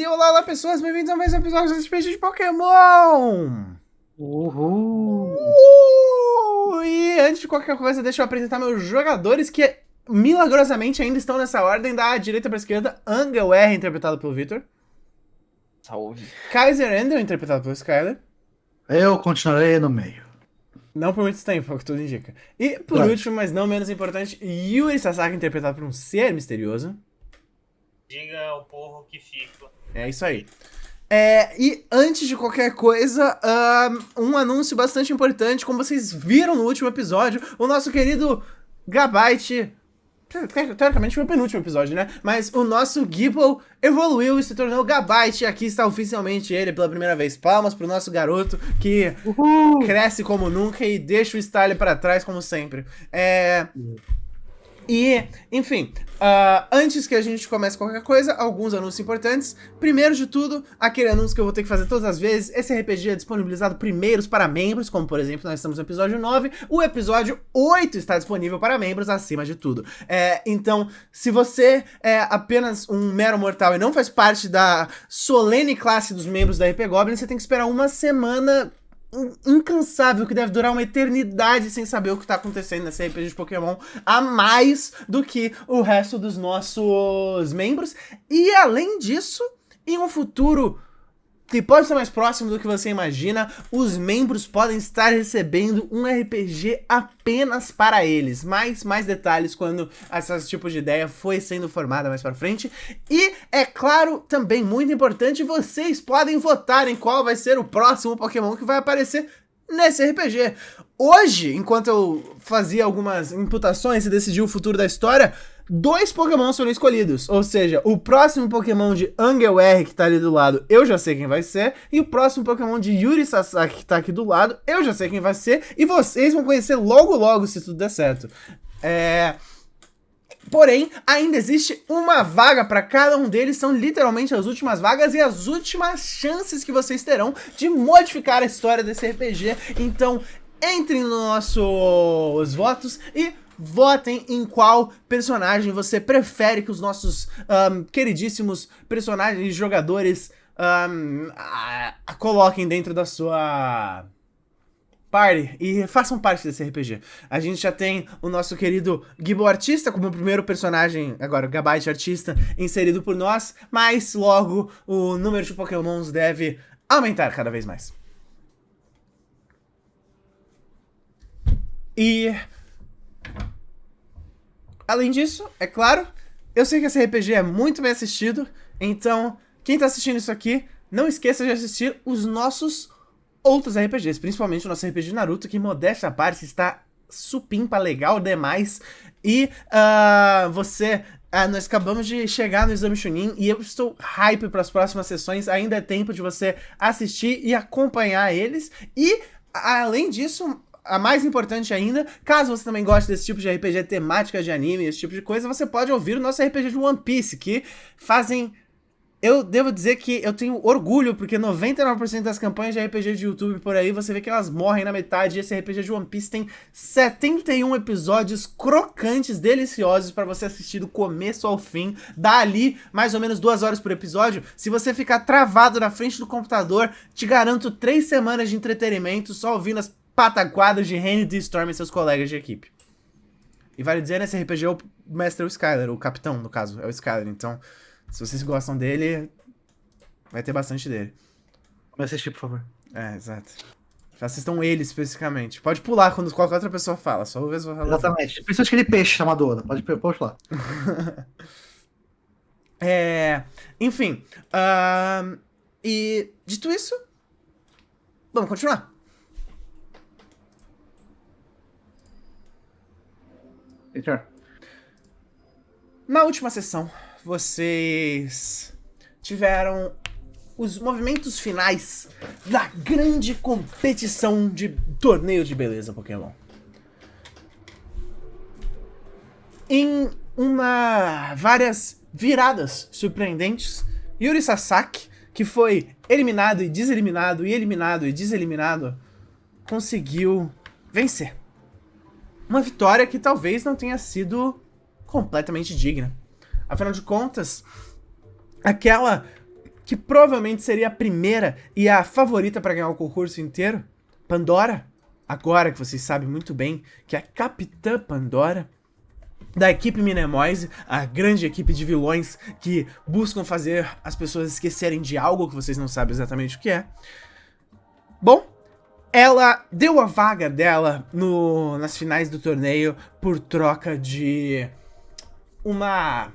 E olá pessoas, bem-vindos a mais um episódio do RPG de Pokémon! Uhul! E antes de qualquer coisa, deixa eu apresentar meus jogadores que milagrosamente ainda estão nessa ordem, da direita pra esquerda. Angel R, interpretado pelo Victor. Salve. Kaiser Andrew, interpretado pelo Skyler. Eu continuarei no meio. Não por muito tempo, é o que tudo indica. E por Claro. último, mas não menos importante, Yuri Sasaki, interpretado por um ser misterioso. Diga ao povo que fica. É isso aí. E antes de qualquer coisa, um anúncio bastante importante. Como vocês viram no último episódio, o nosso querido Gabite, teoricamente foi o penúltimo episódio, né? Mas o nosso Gible evoluiu e se tornou Gabite. E aqui está oficialmente ele pela primeira vez. Palmas pro nosso garoto que cresce como nunca e deixa o style pra trás como sempre. E, enfim, antes que a gente comece qualquer coisa, alguns anúncios importantes. Primeiro de tudo, aquele anúncio que eu vou ter que fazer todas as vezes. Esse RPG é disponibilizado primeiros para membros, como por exemplo, nós estamos no episódio 9. O episódio 8 está disponível para membros acima de tudo. Então, se você é apenas um mero mortal e não faz parte da solene classe dos membros da RP Goblin, você tem que esperar uma semana incansável, que deve durar uma eternidade sem saber o que tá acontecendo nesse RPG de Pokémon, a mais do que o resto dos nossos membros. E além disso, em um futuro que pode ser mais próximo do que você imagina, os membros podem estar recebendo um RPG apenas para eles. Mais detalhes quando esse tipo de ideia foi sendo formada mais pra frente. E, é claro, também muito importante, vocês podem votar em qual vai ser o próximo Pokémon que vai aparecer nesse RPG. Hoje, enquanto eu fazia algumas imputações e decidi o futuro da história, 2 Pokémon foram escolhidos, ou seja, o próximo Pokémon de Angel R, que tá ali do lado, eu já sei quem vai ser, e o próximo Pokémon de Yuri Sasaki, que tá aqui do lado, eu já sei quem vai ser, e vocês vão conhecer logo se tudo der certo. Porém, ainda existe uma vaga para cada um deles, são literalmente as últimas vagas e as últimas chances que vocês terão de modificar a história desse RPG, então entrem nos nossos votos e votem em qual personagem você prefere que os nossos queridíssimos personagens e jogadores coloquem dentro da sua party e façam parte desse RPG. A gente já tem o nosso querido Gible Artista como o primeiro personagem, agora o Gabite Artista, inserido por nós, mas logo o número de Pokémons deve aumentar cada vez mais. E além disso, é claro, eu sei que esse RPG é muito bem assistido, então quem tá assistindo isso aqui, não esqueça de assistir os nossos outros RPGs, principalmente o nosso RPG de Naruto, que modéstia à parte está supimpa legal demais. E nós acabamos de chegar no Exame Chunin e eu estou hype para as próximas sessões, ainda é tempo de você assistir e acompanhar eles. E além disso, a mais importante ainda, caso você também goste desse tipo de RPG temática de anime, esse tipo de coisa, você pode ouvir o nosso RPG de One Piece, que fazem... Eu devo dizer que eu tenho orgulho, porque 99% das campanhas de RPG de YouTube por aí, você vê que elas morrem na metade, e esse RPG de One Piece tem 71 episódios crocantes, deliciosos, pra você assistir do começo ao fim, dá ali mais ou menos 2 horas por episódio. Se você ficar travado na frente do computador, te garanto 3 semanas de entretenimento só ouvindo as pataquadas de Henry D. Storm e seus colegas de equipe. E vale dizer, nesse RPG o mestre é o Skyler, o capitão, no caso, é o Skyler, então... Se vocês gostam dele, vai ter bastante dele. Vai assistir, por favor. Exato. Assistam ele especificamente. Pode pular quando qualquer outra pessoa fala, só ouvir as falar. Exatamente. Principalmente aquele peixe chamado Oda. Pode pular. Enfim. E dito isso, vamos continuar. Heitor. Na última sessão, vocês tiveram os movimentos finais da grande competição de torneio de beleza Pokémon. Em várias viradas surpreendentes, Yuri Sasaki, que foi eliminado e deseliminado, e eliminado e deseliminado, conseguiu vencer. Uma vitória que talvez não tenha sido completamente digna. Afinal de contas, aquela que provavelmente seria a primeira e a favorita para ganhar o concurso inteiro, Pandora, agora que vocês sabem muito bem que é a Capitã Pandora, da equipe Minemoise, a grande equipe de vilões que buscam fazer as pessoas esquecerem de algo que vocês não sabem exatamente o que é. Bom, ela deu a vaga dela nas finais do torneio por troca de uma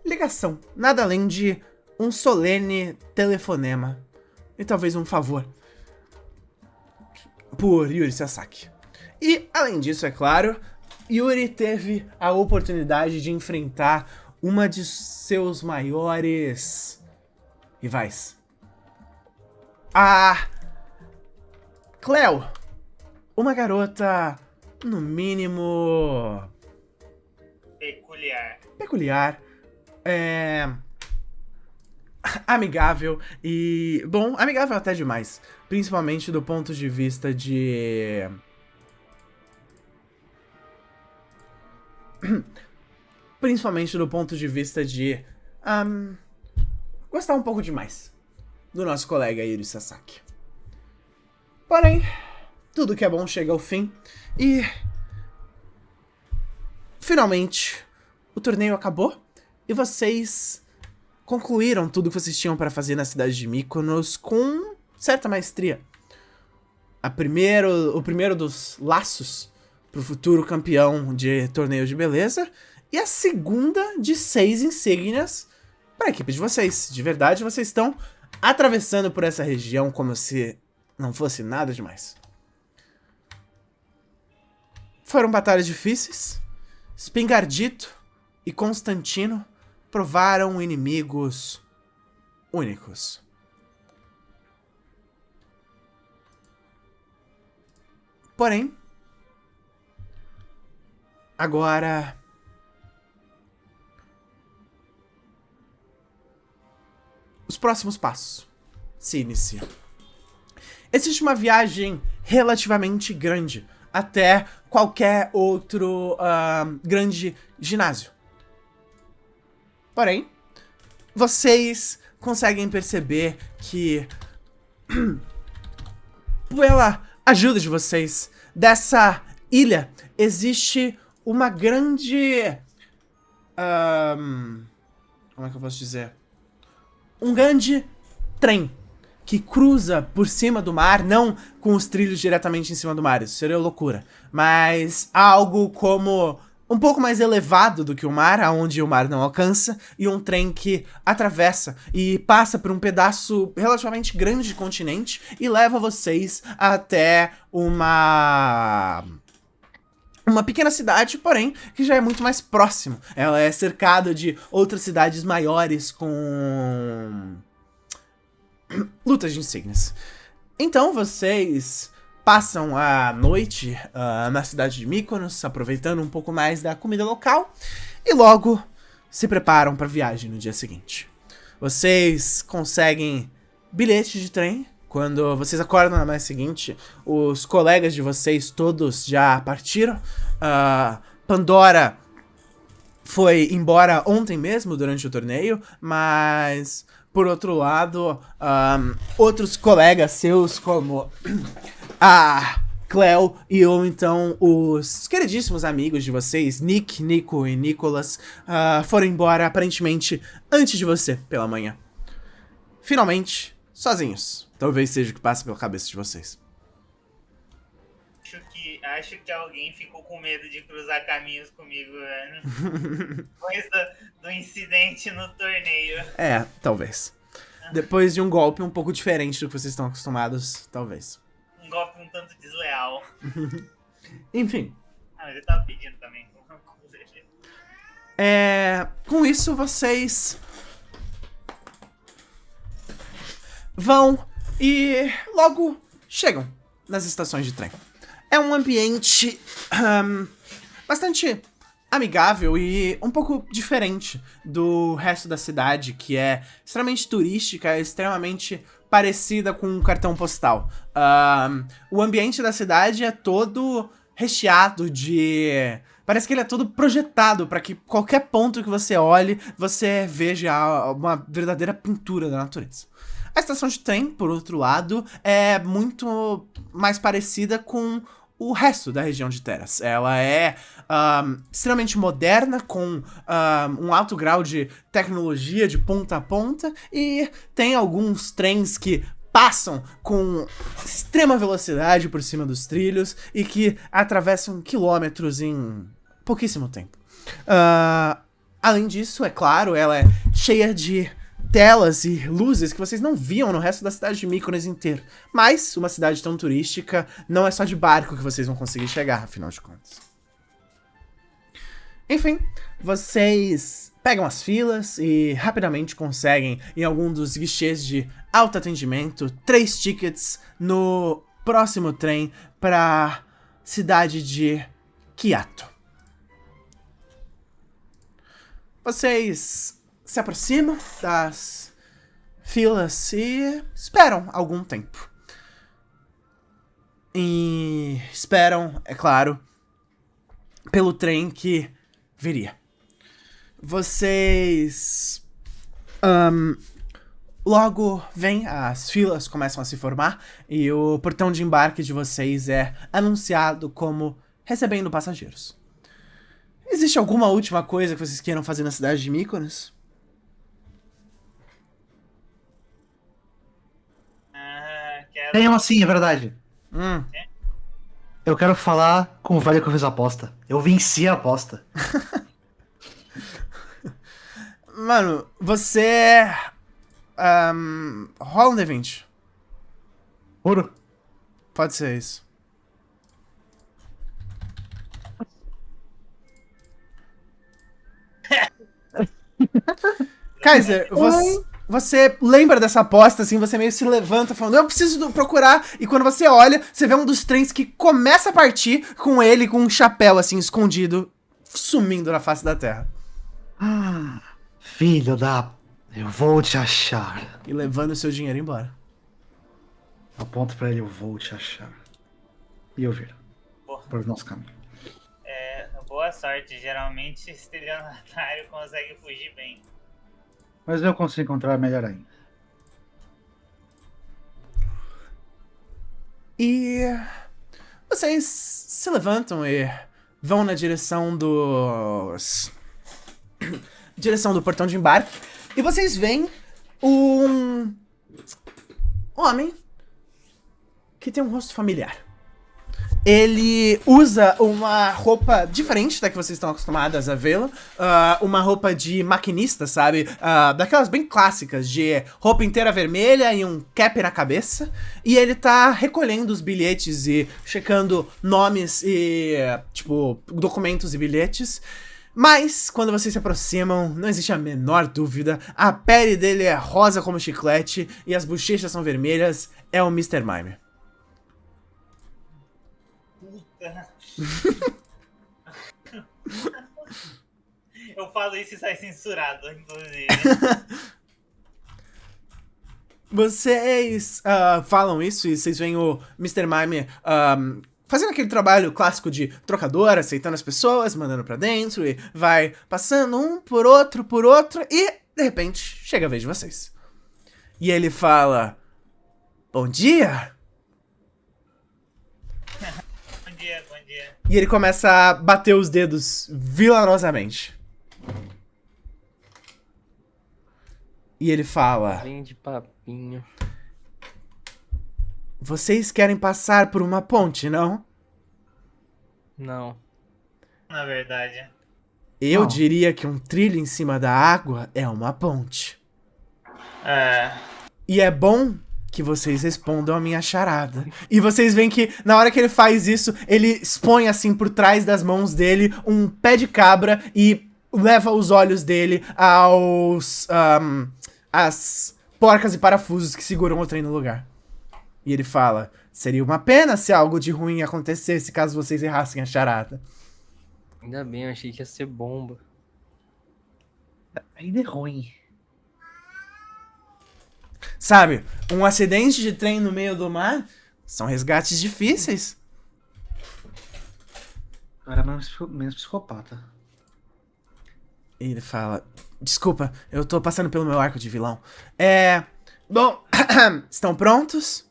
ligação, nada além de um solene telefonema e talvez um favor por Yuri Sasaki. E, além disso, é claro, Yuri teve a oportunidade de enfrentar uma de seus maiores rivais. A Cleo, uma garota, no mínimo, peculiar, amigável e, bom, amigável até demais, principalmente do ponto de vista de gostar um pouco demais do nosso colega Yuri Sasaki. Porém, tudo que é bom chega ao fim e finalmente o torneio acabou e vocês concluíram tudo que vocês tinham para fazer na cidade de Mykonos com certa maestria. O primeiro dos laços pro futuro campeão de torneio de beleza e a segunda de 6 insígnias para a equipe de vocês. De verdade, vocês estão atravessando por essa região como se não fosse nada demais. Foram batalhas difíceis. Espingardito e Constantino provaram inimigos únicos. Porém, agora os próximos passos se iniciam. Existe uma viagem relativamente grande até qualquer outro grande ginásio. Porém, vocês conseguem perceber que, pela ajuda de vocês, dessa ilha existe uma grande... como é que eu posso dizer? Um grande trem que cruza por cima do mar, não com os trilhos diretamente em cima do mar, isso seria loucura, mas algo como um pouco mais elevado do que o mar, aonde o mar não alcança, e um trem que atravessa e passa por um pedaço relativamente grande de continente e leva vocês até uma pequena cidade, porém, que já é muito mais próximo. Ela é cercada de outras cidades maiores com lutas de insígnias. Então vocês passam a noite na cidade de Mykonos, aproveitando um pouco mais da comida local, e logo se preparam para a viagem no dia seguinte. Vocês conseguem bilhete de trem. Quando vocês acordam na manhã seguinte, os colegas de vocês todos já partiram. Pandora foi embora ontem mesmo, durante o torneio, mas, por outro lado, outros colegas seus, como a Cleo ou então os queridíssimos amigos de vocês, Nick, Nico e Nicholas, foram embora aparentemente antes de você, pela manhã. Finalmente, sozinhos. Talvez seja o que passa pela cabeça de vocês. Acho que alguém ficou com medo de cruzar caminhos comigo, velho. Depois do incidente no torneio. É, talvez. Depois de um golpe um pouco diferente do que vocês estão acostumados, talvez. Um golpe um tanto desleal. Enfim. Mas ele tava pedindo também. Com isso, vocês vão e logo chegam nas estações de trem. É um ambiente bastante amigável e um pouco diferente do resto da cidade, que é extremamente turística, é extremamente parecida com um cartão postal. O ambiente da cidade é todo recheado de... Parece que ele é todo projetado para que qualquer ponto que você olhe, você veja uma verdadeira pintura da natureza. A estação de trem, por outro lado, é muito mais parecida com o resto da região de Teras. Ela é extremamente moderna, com um alto grau de tecnologia de ponta a ponta, e tem alguns trens que passam com extrema velocidade por cima dos trilhos e que atravessam quilômetros em pouquíssimo tempo. Além disso, é claro, ela é cheia de telas e luzes que vocês não viam no resto da cidade de Mykonos inteiro. Mas uma cidade tão turística não é só de barco que vocês vão conseguir chegar, afinal de contas. Enfim, vocês pegam as filas e rapidamente conseguem, em algum dos guichês de autoatendimento, 3 tickets no próximo trem para cidade de Kiato. Vocês se aproximam das filas e esperam algum tempo. E esperam, é claro, pelo trem que viria. Vocês... logo vem, as filas começam a se formar e o portão de embarque de vocês é anunciado como recebendo passageiros. Existe alguma última coisa que vocês queiram fazer na cidade de Mykonos? Tem uma sim, é verdade. Hum. Eu quero falar com o velho que eu fiz a aposta. Eu venci a aposta. Mano, você... rola um D20. Puro. Pode ser isso. Kaiser, você lembra dessa aposta, assim, você meio se levanta falando, eu preciso procurar, e quando você olha, você vê um dos trens que começa a partir com ele com um chapéu, assim, escondido, sumindo na face da terra. Filho da... Eu vou te achar. E levando o seu dinheiro embora. Aponto pra ele, eu vou te achar. E eu viro. Para o nosso caminho. Boa sorte. Geralmente, estelionatário consegue fugir bem. Mas eu consigo encontrar melhor ainda. E vocês se levantam e vão na direção dos... direção do portão de embarque. E vocês veem um homem que tem um rosto familiar. Ele usa uma roupa diferente da que vocês estão acostumadas a vê-la. Uma roupa de maquinista, sabe? Daquelas bem clássicas, de roupa inteira vermelha e um cap na cabeça. E ele tá recolhendo os bilhetes e checando nomes e, tipo, documentos e bilhetes. Mas, quando vocês se aproximam, não existe a menor dúvida. A pele dele é rosa como chiclete e as bochechas são vermelhas. É o Mr. Mime. Eu falo isso e sai censurado, inclusive. Vocês falam isso e vocês veem o Mr. Mime fazendo aquele trabalho clássico de trocador, aceitando as pessoas, mandando pra dentro e vai passando um por outro e, de repente, chega a vez de vocês. E ele fala... Bom dia! Bom dia, bom dia. E ele começa a bater os dedos vilanosamente. E ele fala... Vem de papinho. Vocês querem passar por uma ponte, não? Não. Na verdade. Eu Não. diria que um trilho em cima da água é uma ponte. E é bom que vocês respondam a minha charada. E vocês veem que, na hora que ele faz isso, ele expõe, assim, por trás das mãos dele, um pé de cabra e leva os olhos dele aos... as porcas e parafusos que seguram o trem no lugar. E ele fala, seria uma pena se algo de ruim acontecesse caso vocês errassem a charada. Ainda bem, eu achei que ia ser bomba. Ainda é ruim. Sabe, um acidente de trem no meio do mar são resgates difíceis. Eu era menos psicopata. E ele fala: desculpa, eu tô passando pelo meu arco de vilão. Bom, estão prontos?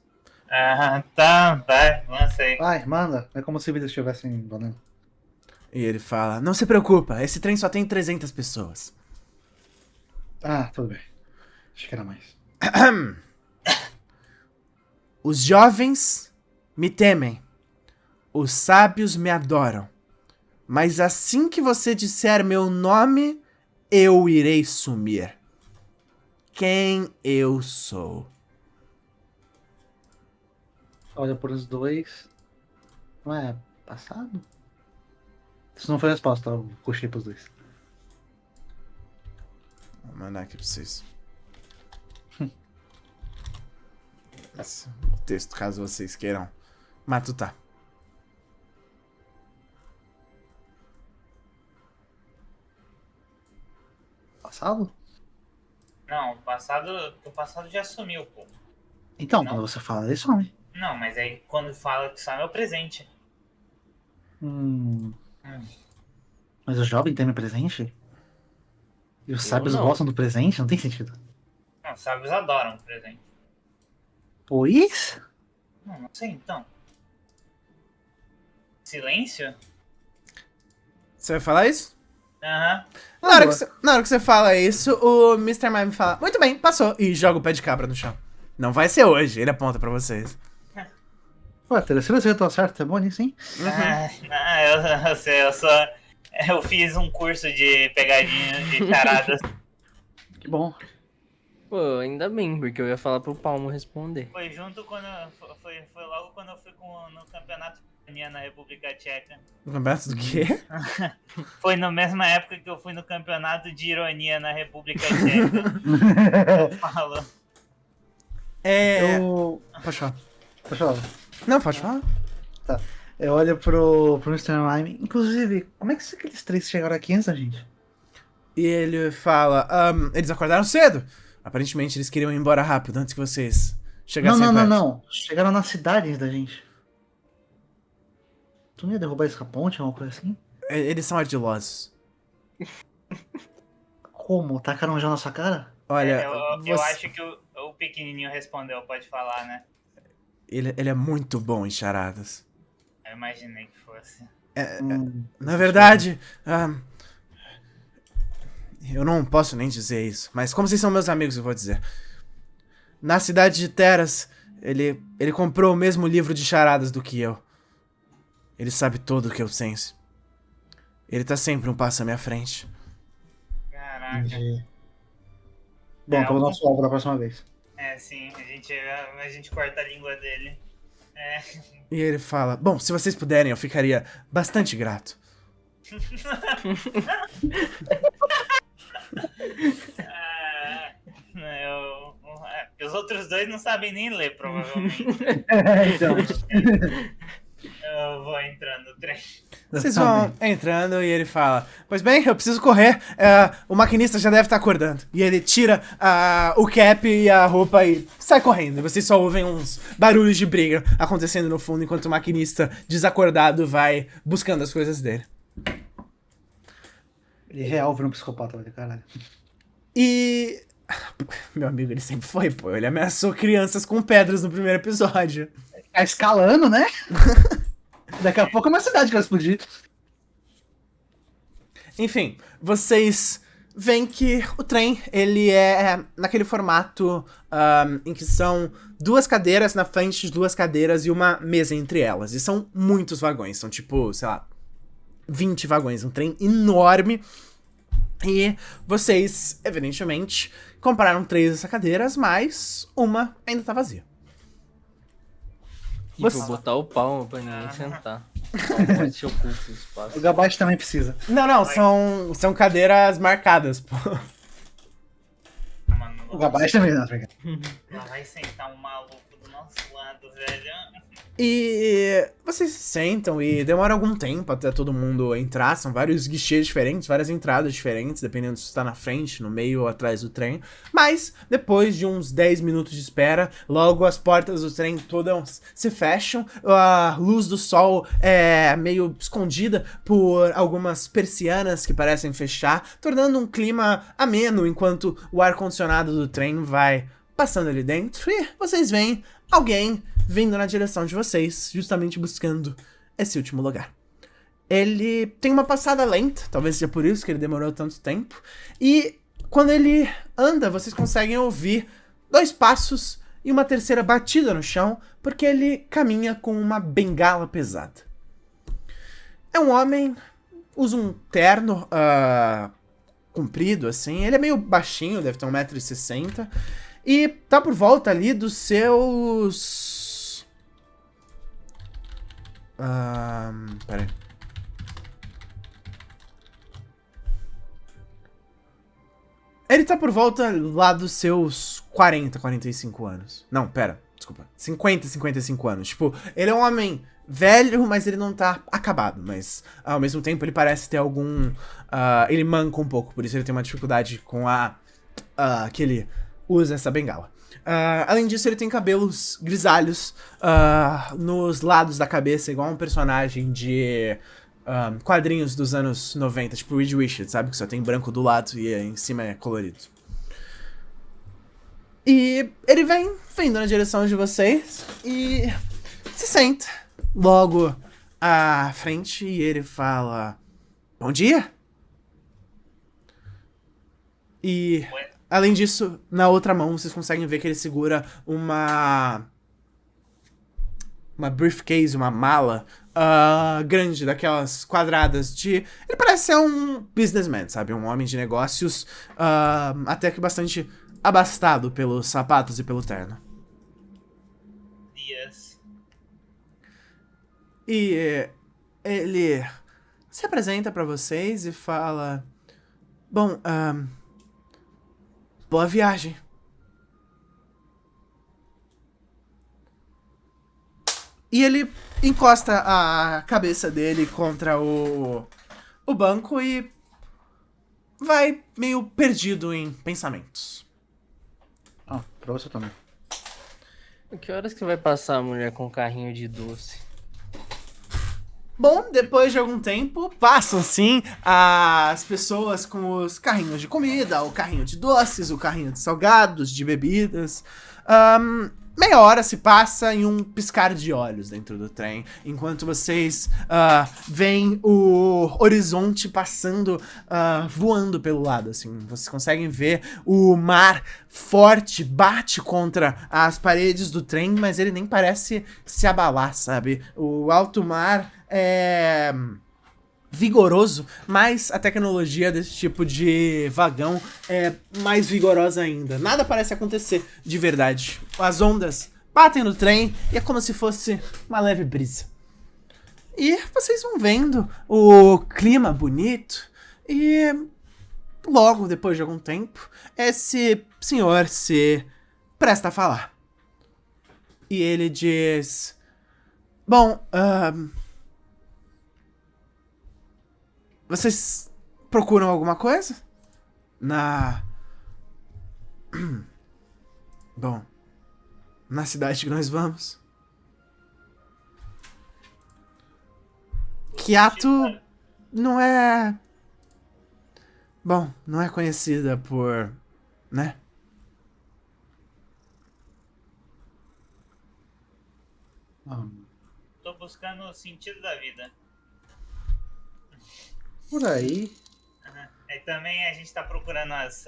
Tá, vai, lancei. Vai, manda. É como se vidas estivessem valendo. E ele fala: não se preocupa, esse trem só tem 300 pessoas. Ah, tudo bem. Acho que era mais. Os jovens me temem. Os sábios me adoram. Mas assim que você disser meu nome, eu irei sumir. Quem eu sou? Olha por os dois. Não é passado? Isso não foi a resposta, eu puxei pros dois. Vou mandar aqui pra vocês. Esse texto, caso vocês queiram matutar. Passado? Não, o passado já sumiu, pô. Então, Não. quando você fala, ele some. Não, mas aí quando fala que some é o presente. Mas o jovem tem presente? E os sábios não. gostam do presente? Não tem sentido. Não, os sábios adoram o presente. Pois? Não sei então. Silêncio? Você vai falar isso? Aham. Na hora que você fala isso, o Mr. Mime fala: muito bem, passou. E joga o pé de cabra no chão. Não vai ser hoje, ele aponta pra vocês. Ué, terceira vez que eu tô certo, é bom nisso, hein? Eu fiz um curso de pegadinhas de charadas. Que bom. Pô, ainda bem, porque eu ia falar pro Palmo responder. Foi junto quando. Foi logo quando eu fui no campeonato de ironia na República Tcheca. O campeonato do quê? Foi na mesma época que eu fui no campeonato de ironia na República Tcheca. Falou. Pode falar. Pode falar. Não, pode falar. Tá. Eu olho pro Mr. Mime. Inclusive, como é que aqueles três chegaram aqui antes da gente? E ele fala: eles acordaram cedo. Aparentemente eles queriam ir embora rápido antes que vocês chegassem perto. Não. Chegaram na cidade antes da gente. Tu não ia derrubar essa ponte, alguma coisa assim? Eles são ardilosos. Como? Tacaram já na sua cara? Olha, Eu acho que o pequenininho respondeu, pode falar, né? ele é muito bom em charadas. Eu imaginei que fosse. Na verdade, eu não posso nem dizer isso, mas como vocês são meus amigos, eu vou dizer. Na cidade de Teras, ele comprou o mesmo livro de charadas do que eu. Ele sabe tudo o que eu senso. Ele tá sempre um passo à minha frente. Caraca. Entendi. Bom, pelo nosso alvo da próxima vez. Sim, a gente corta a língua dele. E ele fala: bom, se vocês puderem, eu ficaria bastante grato. Os outros dois não sabem nem ler, provavelmente. Então. Eu vou entrando no trem. Vocês vão entrando e ele fala: pois bem, eu preciso correr. O maquinista já deve estar acordando. E ele tira o cap e a roupa e sai correndo. E vocês só ouvem uns barulhos de briga acontecendo no fundo enquanto o maquinista desacordado vai buscando as coisas dele. Ele real vira um psicopata, vai ter caralho. E... meu amigo, ele sempre foi, pô. Ele ameaçou crianças com pedras no primeiro episódio. Tá escalando, né? Daqui a pouco é uma cidade que vai explodir. Enfim, vocês veem que o trem, ele é naquele formato em que são 2 cadeiras na frente de 2 cadeiras e uma mesa entre elas. E são muitos vagões, são tipo, sei lá, 20 vagões, um trem enorme. E vocês, evidentemente, compraram 3 dessas cadeiras, mas uma ainda tá vazia. E vou botar o Palmo pra ninguém sentar. Palmo te ocupa o espaço. O Gabate também precisa. Não, são cadeiras marcadas, pô. Mano, não O Gabás também não, porque... Lá vai sentar um maluco do nosso lado, velho. E vocês se sentam e demora algum tempo até todo mundo entrar. São vários guichês diferentes, várias entradas diferentes, dependendo se está na frente, no meio ou atrás do trem. Mas, depois de uns 10 minutos de espera, logo as portas do trem todas se fecham. A luz do sol é meio escondida por algumas persianas que parecem fechar, tornando um clima ameno enquanto o ar-condicionado do trem vai passando ali dentro. E vocês veem alguém vindo na direção de vocês, justamente buscando esse último lugar. Ele tem uma passada lenta, talvez seja por isso que ele demorou tanto tempo, e quando ele anda, vocês conseguem ouvir 2 passos e uma terceira batida no chão, porque ele caminha com uma bengala pesada. É um homem, usa um terno comprido, assim, ele é meio baixinho, deve ter 1,60 m, e tá por volta ali dos seus... peraí. Ele tá por volta lá dos seus 40, 45 anos. Não, pera, desculpa. 50, 55 anos. Tipo, ele é um homem velho, mas ele não tá acabado. Mas, ao mesmo tempo, ele parece ter algum... ele manca um pouco, por isso ele tem uma dificuldade com que ele usa essa bengala. Além disso, ele tem cabelos grisalhos nos lados da cabeça, igual um personagem de quadrinhos dos anos 90, tipo Reed Richards, sabe? Que só tem branco do lado e em cima é colorido. E ele vem vindo na direção de vocês e se senta logo à frente e ele fala: "Bom dia?" E... além disso, na outra mão, vocês conseguem ver que ele segura uma briefcase, uma mala grande, daquelas quadradas de... Ele parece ser um businessman, sabe? Um homem de negócios, até que bastante abastado pelos sapatos e pelo terno. Dias. E ele se apresenta pra vocês e fala: "Bom, boa viagem." E ele encosta a cabeça dele contra o banco e vai meio perdido em pensamentos. Pra você também. Que horas que vai passar a mulher com carrinho de doce? Bom, depois de algum tempo, passam sim as pessoas com os carrinhos de comida, o carrinho de doces, o carrinho de salgados, de bebidas. Meia hora se passa em um piscar de olhos dentro do trem, enquanto vocês veem o horizonte passando, voando pelo lado, assim. Vocês conseguem ver o mar forte, bate contra as paredes do trem, mas ele nem parece se abalar, sabe? O alto mar é vigoroso, mas a tecnologia desse tipo de vagão é mais vigorosa ainda. Nada parece acontecer de verdade. As ondas batem no trem e é como se fosse uma leve brisa. E vocês vão vendo o clima bonito e logo depois de algum tempo, esse senhor se presta a falar. E ele diz: "Bom, vocês procuram alguma coisa? Bom, na cidade que nós vamos. Kyoto não é... Bom, não é conhecida por... né? Tô buscando o sentido da vida. Por aí. E também a gente tá procurando as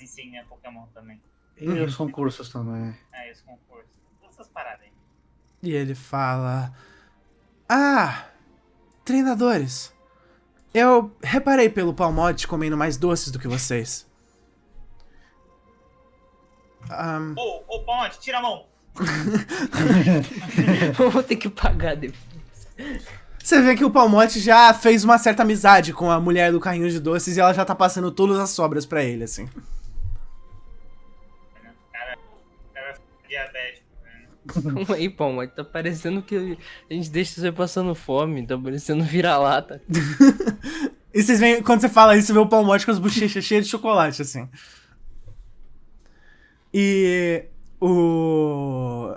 insígnias Pokémon também. E os concursos também. Os concursos. Todas essas paradas aí. E ele fala: treinadores. Eu reparei pelo Palmode comendo mais doces do que vocês. Ô, Palmode, tira a mão! Vou ter que pagar depois. Você vê que o Palmote já fez uma certa amizade com a mulher do carrinho de doces e ela já tá passando todas as sobras pra ele, assim. diabético. Né? Calma aí, pô, mas tá parecendo que a gente deixa você passando fome, tá parecendo vira-lata. E vocês veem, quando você fala isso, você vê o Palmote com as bochechas cheias de chocolate, assim. E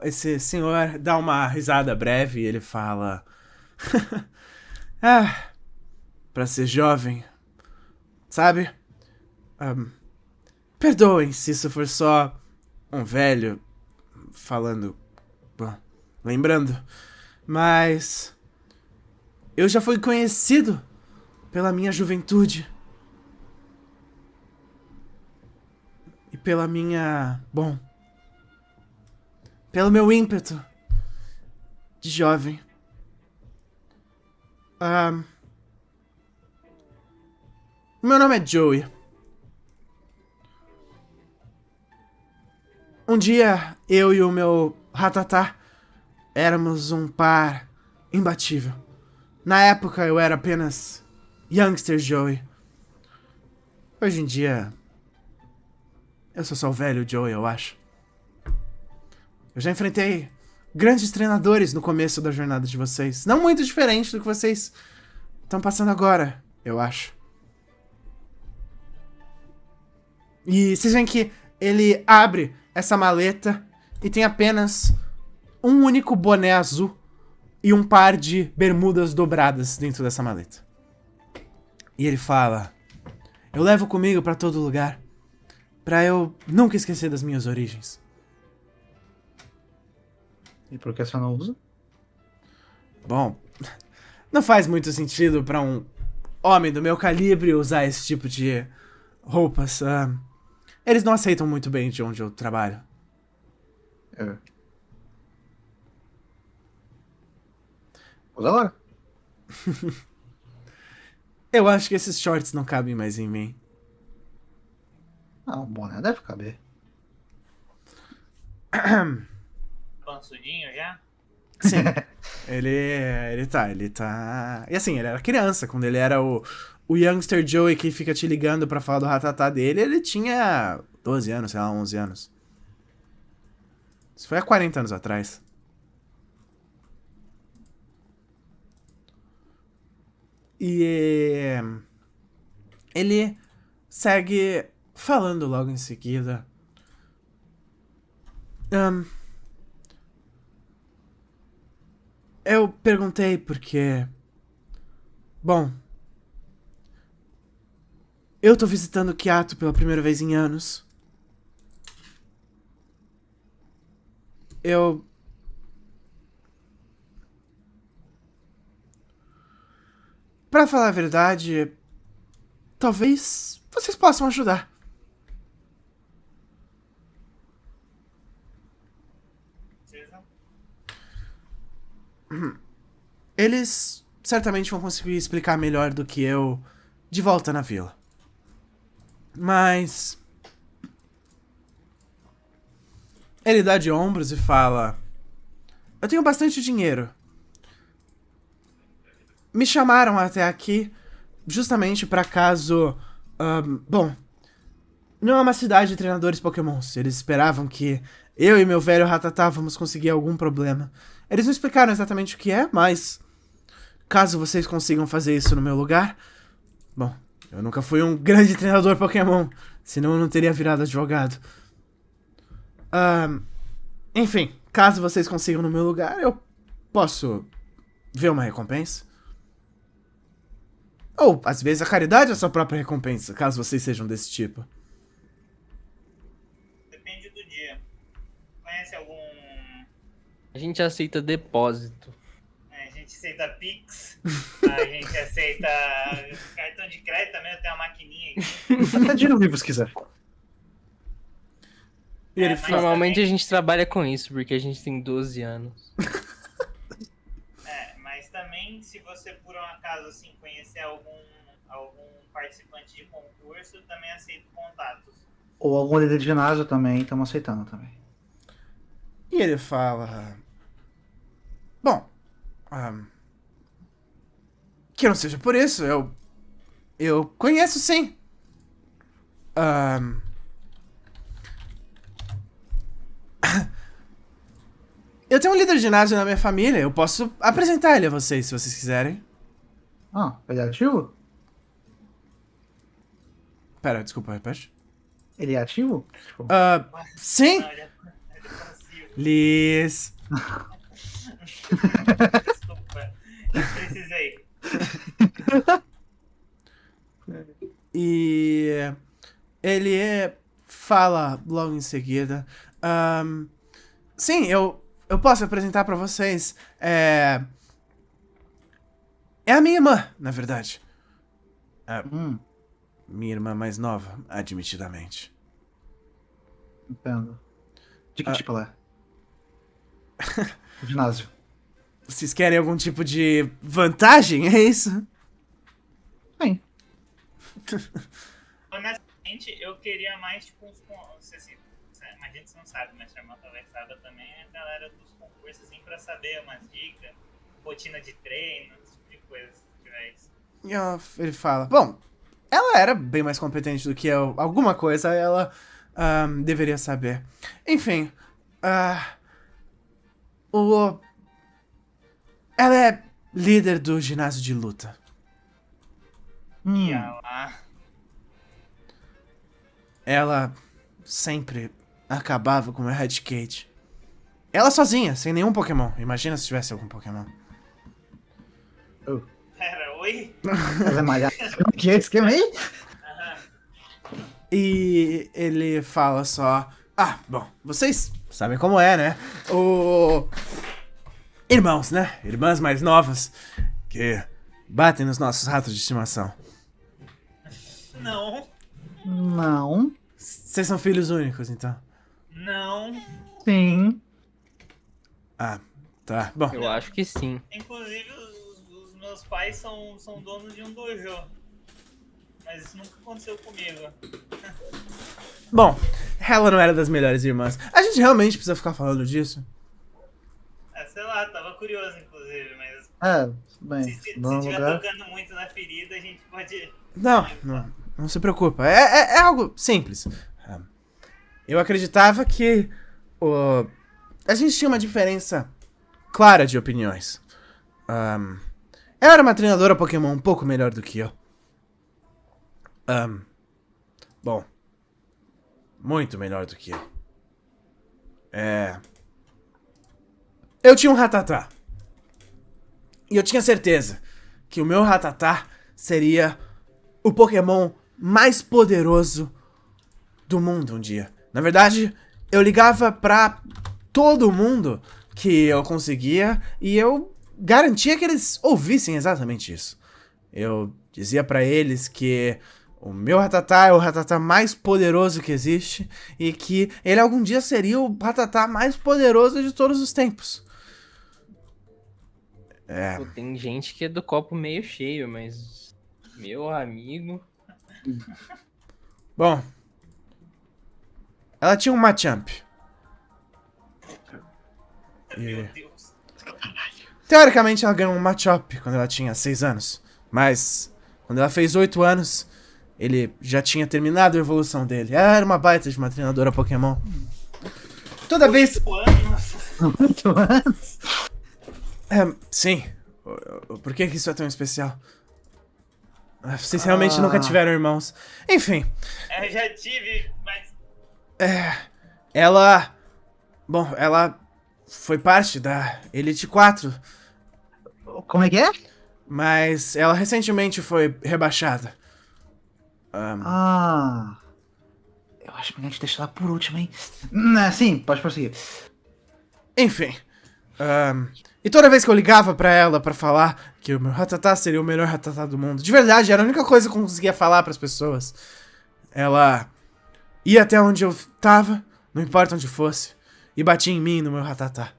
esse senhor dá uma risada breve e ele fala... Ah, pra ser jovem, sabe? Perdoem se isso for só um velho falando... Bom, lembrando. Mas... eu já fui conhecido pela minha juventude. E pela minha... bom... pelo meu ímpeto de jovem. Meu nome é Joey. Um dia, eu e o meu Ratatá éramos um par imbatível. Na época, eu era apenas Youngster Joey. Hoje em dia, eu sou só o velho Joey, eu acho. Eu já enfrentei grandes treinadores no começo da jornada de vocês. Não muito diferente do que vocês estão passando agora, eu acho. E vocês veem que ele abre essa maleta e tem apenas um único boné azul e um par de bermudas dobradas dentro dessa maleta. E ele fala: eu levo comigo pra todo lugar, pra eu nunca esquecer das minhas origens. E por que você não usa? Bom, não faz muito sentido pra um homem do meu calibre usar esse tipo de roupas. Eles não aceitam muito bem de onde eu trabalho. É. Usa agora. Eu acho que esses shorts não cabem mais em mim. Ah, o boné deve caber. Pansudinho já? Sim. Ele tá... E assim, ele era criança. Quando ele era o Youngster Joey que fica te ligando pra falar do ratatá dele, ele tinha 12 anos, sei lá, 11 anos. Isso foi há 40 anos atrás. E... ele segue falando logo em seguida. Eu perguntei porque... bom... eu tô visitando Kyoto pela primeira vez em anos. Pra falar a verdade... talvez vocês possam ajudar. Precisa? Eles certamente vão conseguir explicar melhor do que eu de volta na vila. Mas... ele dá de ombros e fala... eu tenho bastante dinheiro. Me chamaram até aqui justamente pra caso... bom... não é uma cidade de treinadores pokémons. Eles esperavam que eu e meu velho Ratatá vamos conseguir algum problema. Eles não explicaram exatamente o que é, mas... caso vocês consigam fazer isso no meu lugar... bom, eu nunca fui um grande treinador Pokémon, senão eu não teria virado advogado. Enfim, caso vocês consigam no meu lugar, eu posso ver uma recompensa. Ou, às vezes, a caridade é a sua própria recompensa, caso vocês sejam desse tipo. Depende do dia. Conhece algum... A gente aceita depósito. A gente aceita Pix, a gente aceita cartão de crédito também, eu tenho uma maquininha aqui. Até dinheiro vivo se quiser. E ele Mas fala... Normalmente também- a gente trabalha com isso, porque a gente tem 12 anos. Mas também, se você por um acaso assim, conhecer algum participante de concurso, também aceito contatos. Ou algum líder de ginásio também, estamos aceitando também. E ele fala... bom... que não seja por isso, eu conheço sim. Eu tenho um líder de ginásio na minha família, eu posso apresentar ele a vocês, se vocês quiserem. Ah, ele é ativo? Pera, desculpa, repete. Ele é ativo? Tipo, Sim! Não, ele é passivo. Liz. Desculpa. Eu precisei. E ele fala logo em seguida. Sim, eu posso apresentar pra vocês. É a minha irmã, na verdade. Minha irmã mais nova, admitidamente. entendo. De que tipo ela é? Ginásio. Vocês querem algum tipo de vantagem? É isso? Sim. Honestamente, eu queria mais, tipo, uns a gente não sabe, mas a irmã talvez saiba também, a galera dos concursos, assim, pra saber umas dicas, rotina de treino, esse tipo de coisa, se tiver isso. E ele fala: bom, ela era bem mais competente do que eu. Alguma coisa ela deveria saber. Enfim, ela é líder do ginásio de luta. E ela... Ela sempre acabava com o Eradicate. Ela sozinha, sem nenhum Pokémon. Imagina se tivesse algum Pokémon. Pera, oi? Mas é malhar. Que é esse esquema aí? E ele fala só: bom, vocês sabem como é, né? Irmãos, né? Irmãs mais novas que batem nos nossos ratos de estimação. Não, Não. Vocês são filhos únicos, então. não. Sim. Tá. Bom, Eu acho que sim. Inclusive, os meus pais são donos de um dojo. Mas isso nunca aconteceu comigo. bom, ela não era das melhores irmãs. A gente realmente precisa ficar falando disso? Sei lá, tava curioso, inclusive, mas Bem, se no estiver lugar. tocando muito na ferida, a gente pode... Não se preocupa. É algo simples. Eu acreditava que a gente tinha uma diferença clara de opiniões. Ela era uma treinadora Pokémon um pouco melhor do que eu. Bom, muito melhor do que eu. Eu tinha um Rattata. E eu tinha certeza que o meu Rattata seria o Pokémon mais poderoso do mundo um dia. Na verdade, eu ligava pra todo mundo que eu conseguia e eu garantia que eles ouvissem exatamente isso. Eu dizia pra eles que o meu Rattata é o Rattata mais poderoso que existe e que ele algum dia seria o Rattata mais poderoso de todos os tempos. Pô, tem gente que é do copo meio cheio, mas... Meu amigo... Bom, ela tinha um Machamp. Meu Deus. Teoricamente ela ganhou um Machop quando ela tinha 6 anos. Mas quando ela fez 8 anos, ele já tinha terminado a evolução dele. Ela era uma baita de uma treinadora Pokémon. Toda vez... Muito antes. Sim. Por que isso é tão especial? Vocês realmente nunca tiveram irmãos. Enfim. Eu já tive, mas... Ela... Bom, ela foi parte da Elite 4. Como é que é? Mas ela recentemente foi rebaixada. Eu acho que a gente deixa ela por último, hein? Sim, pode prosseguir. Enfim. E toda vez que eu ligava pra ela pra falar que o meu Rattata seria o melhor Rattata do mundo, de verdade, era a única coisa que eu conseguia falar pras pessoas. Ela ia até onde eu tava, não importa onde fosse, e batia em mim no meu Rattata.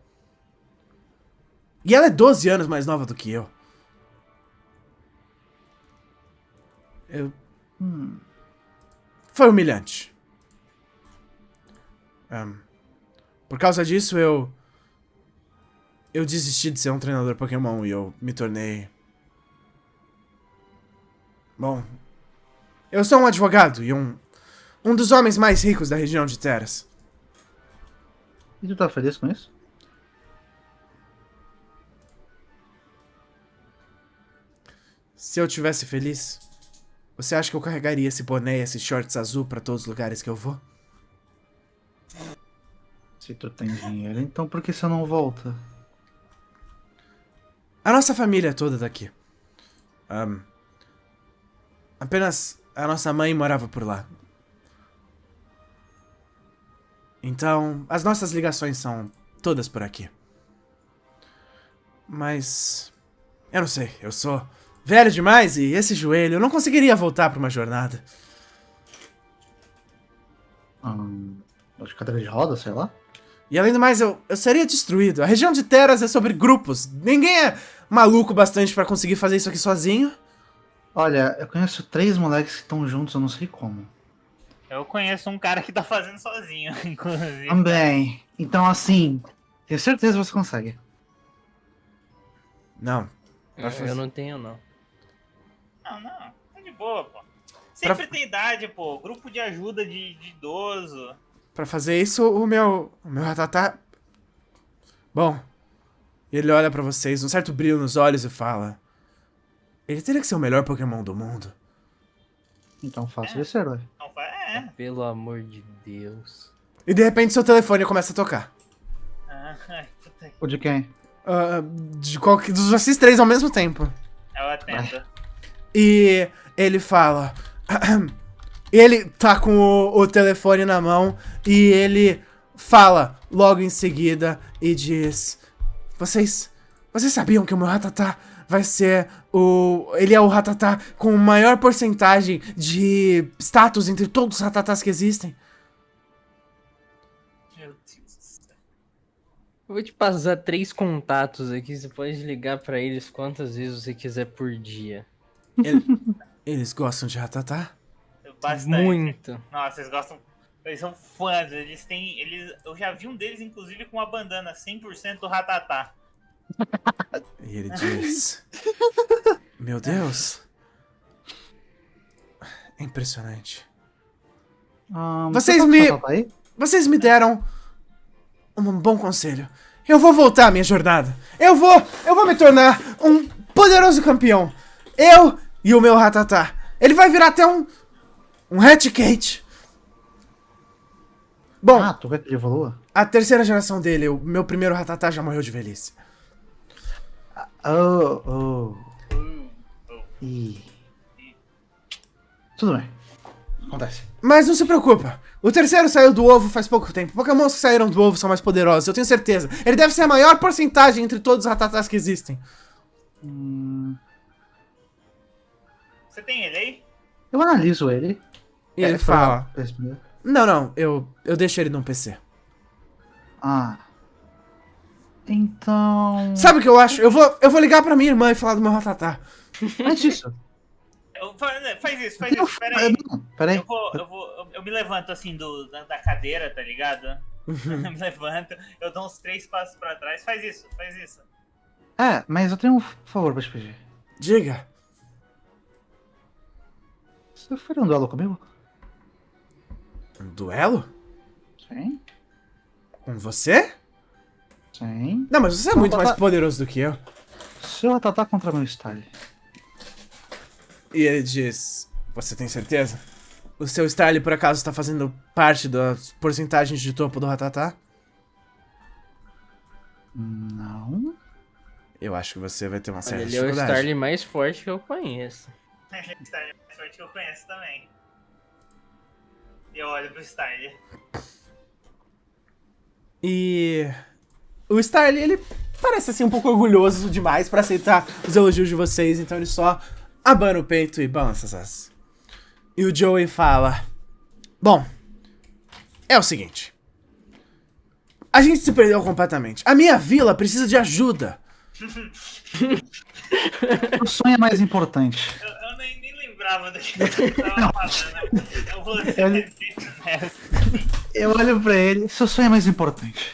E ela é 12 anos mais nova do que eu. Foi humilhante. Por causa disso, eu desisti de ser um treinador Pokémon e eu me tornei... Bom, eu sou um advogado e um dos homens mais ricos da região de Teras. E tu tá feliz com isso? Se eu tivesse feliz, você acha que eu carregaria esse boné e esses shorts azul pra todos os lugares que eu vou? Se tu tem dinheiro, então por que você não volta? A nossa família é toda daqui. Apenas a nossa mãe morava por lá. Então, as nossas ligações são todas por aqui. Mas... eu não sei, eu sou velho demais e esse joelho, eu não conseguiria voltar pra uma jornada. De cadeira de roda, sei lá. E além do mais, eu seria destruído. A região de Teras é sobre grupos. Ninguém é maluco bastante pra conseguir fazer isso aqui sozinho. Olha, eu conheço 3 moleques que estão juntos, eu não sei como. Eu conheço um cara que tá fazendo sozinho, inclusive. Também. Então, assim, tenho certeza que você consegue. Não. Eu não tenho, não. Não, tá de boa, pô. Sempre tem idade, pô. Grupo de ajuda de idoso. Pra fazer isso, o meu Ratatá... Bom, ele olha pra vocês, um certo brilho nos olhos e fala... Ele teria que ser o melhor Pokémon do mundo. Então fácil de ser, ué. Não, Pelo amor de Deus. E de repente seu telefone começa a tocar. Ai, puta que... O de quem? Dos vocês 3 ao mesmo tempo. Eu atendo. E ele fala... Ele tá com o telefone na mão e ele fala logo em seguida e diz... Vocês sabiam que o meu Ratatá vai ser o... Ele é o Ratatá com maior porcentagem de status entre todos os Ratatás que existem? Meu Deus do céu. Eu vou te passar 3 contatos aqui, você pode ligar pra eles quantas vezes você quiser por dia. Eles gostam de Ratatá? Bastante. Muito. Nossa, eles gostam. Eles são fãs. Eu já vi um deles, inclusive, com uma bandana 100% do Ratatá. E ele diz... Meu Deus. É impressionante. Vocês tá me... com o Ratatá aí? Vocês me deram um bom conselho. Eu vou voltar à minha jornada. Eu vou me tornar um poderoso campeão. Eu e o meu Ratatá. Ele vai virar até um Raticate. Bom, Tu quer que ele evolua? a terceira geração dele, o meu primeiro Ratatá já morreu de velhice. Ih. Tudo bem. Acontece. Mas não se preocupa. O terceiro saiu do ovo faz pouco tempo. Pokémons que saíram do ovo são mais poderosos, eu tenho certeza. Ele deve ser a maior porcentagem entre todos os Ratatás que existem. Você tem ele aí? Eu analiso ele. E ele fala... pra responder. Não, eu deixo ele num PC. Então... Sabe o que eu acho? Eu vou ligar pra minha irmã e falar do meu Ratatá. Faz isso. Faz isso. Peraí. Peraí. Eu me levanto assim da cadeira, tá ligado? Eu me levanto, eu dou uns 3 passos pra trás. Faz isso. Mas eu tenho um favor pra te pedir. Diga. Você foi um duelo comigo? Um duelo? Sim. Com você? Sim. Não, mas você é Não, muito mais tá- poderoso do que eu. Seu Ratatá contra meu style. E ele diz... Você tem certeza? O seu style, por acaso, tá fazendo parte das porcentagens de topo do Ratatá? Não. Eu acho que você vai ter uma certa Ele é o dificuldade. Starly mais forte que eu conheço. Style é mais forte que eu conheço também. Eu olho pro Style. E... O Starly, ele parece assim um pouco orgulhoso demais pra aceitar os elogios de vocês, então ele só abana o peito e balança as asas. E o Joey fala... Bom, é o seguinte. A gente se perdeu completamente. A minha vila precisa de ajuda. O sonho é mais importante. Eu nem lembrava do que eu tava falando. Eu vou ser perfeito nessa. Eu olho pra ele. Seu sonho é mais importante.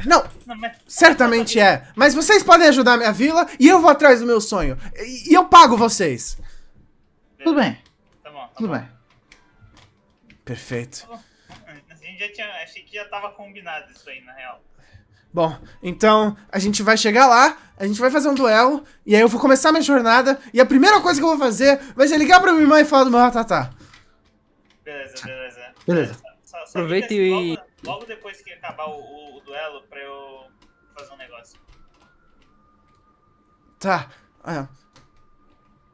Não, Não, mas... certamente é. Mas vocês podem ajudar a minha vila e eu vou atrás do meu sonho. E eu pago vocês. Tudo bem. Tá bom. Tudo bem. Perfeito. A gente já tinha... Achei que já tava combinado isso aí, na real. Bom, então a gente vai chegar lá, a gente vai fazer um duelo, e aí eu vou começar minha jornada, e a primeira coisa que eu vou fazer vai ser ligar pra minha irmã e falar do meu ratatá. Beleza, beleza. Beleza. Só Aproveita liga e- logo depois que acabar o duelo pra eu fazer um negócio. Tá. Ah,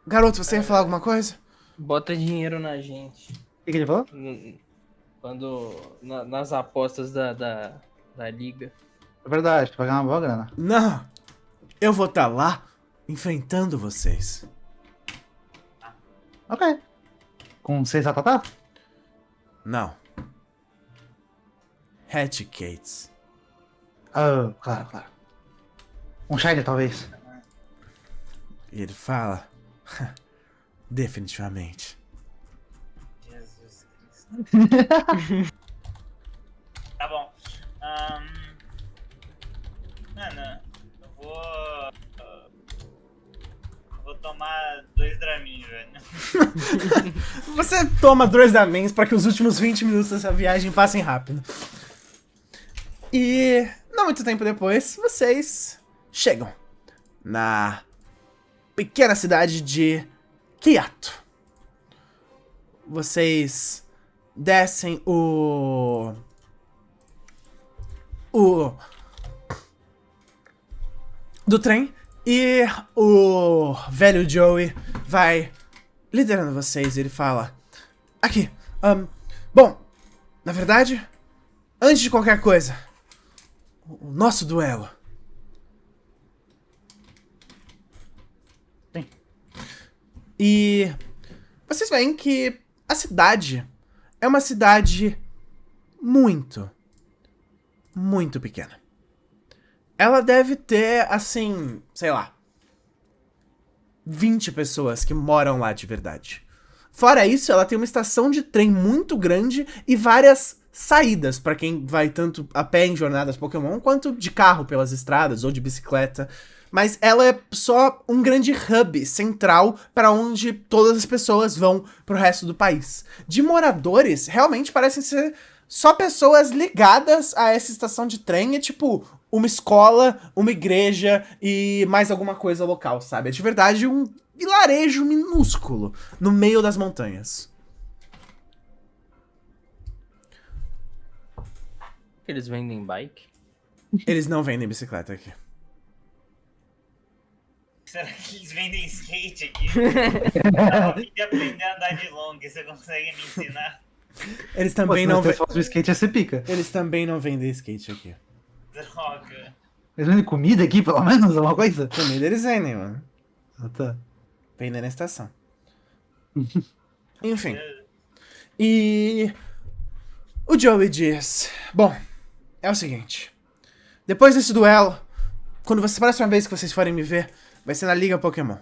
garoto, você ia falar alguma coisa? Bota dinheiro na gente. O que ele falou? Nas apostas da liga. É verdade, tu vai ganhar uma boa grana. Não. Eu vou estar lá enfrentando vocês. Ok. Com 6 ratatá? Não. Hatch Cates. Ah, claro, claro. Um Shine, talvez. E ele fala. Definitivamente. Jesus Cristo. Tá bom. Mano, eu vou tomar 2 Dramin, velho. Você toma 2 Dramens para que os últimos 20 minutos dessa viagem passem rápido. E não muito tempo depois, vocês chegam na pequena cidade de Kiato. Vocês descem do trem e o velho Joey vai liderando vocês. Ele fala: aqui, bom, na verdade, antes de qualquer coisa, o nosso duelo. Sim. E vocês veem que a cidade é uma cidade muito, muito pequena. Ela deve ter, assim, sei lá, 20 pessoas que moram lá de verdade. Fora isso, ela tem uma estação de trem muito grande e várias saídas pra quem vai tanto a pé em jornadas Pokémon quanto de carro pelas estradas ou de bicicleta. Mas ela é só um grande hub central para onde todas as pessoas vão pro resto do país. De moradores, realmente parecem ser só pessoas ligadas a essa estação de trem. É tipo uma escola, uma igreja e mais alguma coisa local, sabe? É de verdade um vilarejo minúsculo no meio das montanhas. Eles vendem bike? Eles não vendem bicicleta aqui. Será que eles vendem skate aqui? Eu queria aprender a andar de long, você consegue me ensinar? Eles Pô, também se não nós fosse o skate ia ser pica. Eles também não vendem skate aqui. Droga. Eles vendem comida aqui, pelo menos, alguma coisa? Comida eles vendem, mano. Ah, tá. Vendem na estação. Enfim. E o Joey diz: bom, é o seguinte. Depois desse duelo, quando a próxima vez que vocês forem me ver, vai ser na Liga Pokémon.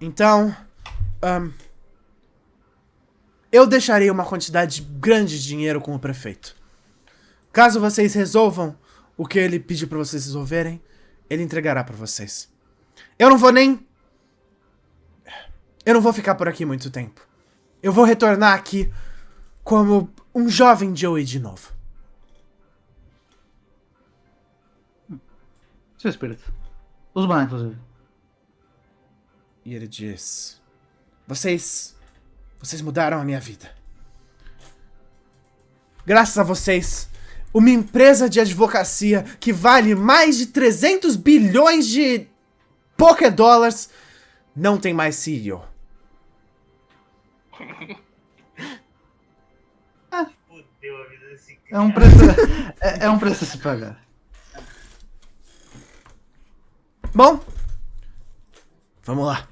Então, eu deixarei uma quantidade grande de dinheiro com o prefeito. Caso vocês resolvam o que ele pedir pra vocês resolverem, ele entregará pra vocês. Eu não vou ficar por aqui muito tempo. Eu vou retornar aqui como um jovem Joey de novo. Seu espírito. Os banhos, inclusive. E ele diz: Vocês mudaram a minha vida. Graças a vocês, uma empresa de advocacia que vale mais de 300 bilhões de Pokédólares não tem mais CEO. Fudeu a vida desse cara. É um preço. é um preço a se pagar. Bom, vamos lá.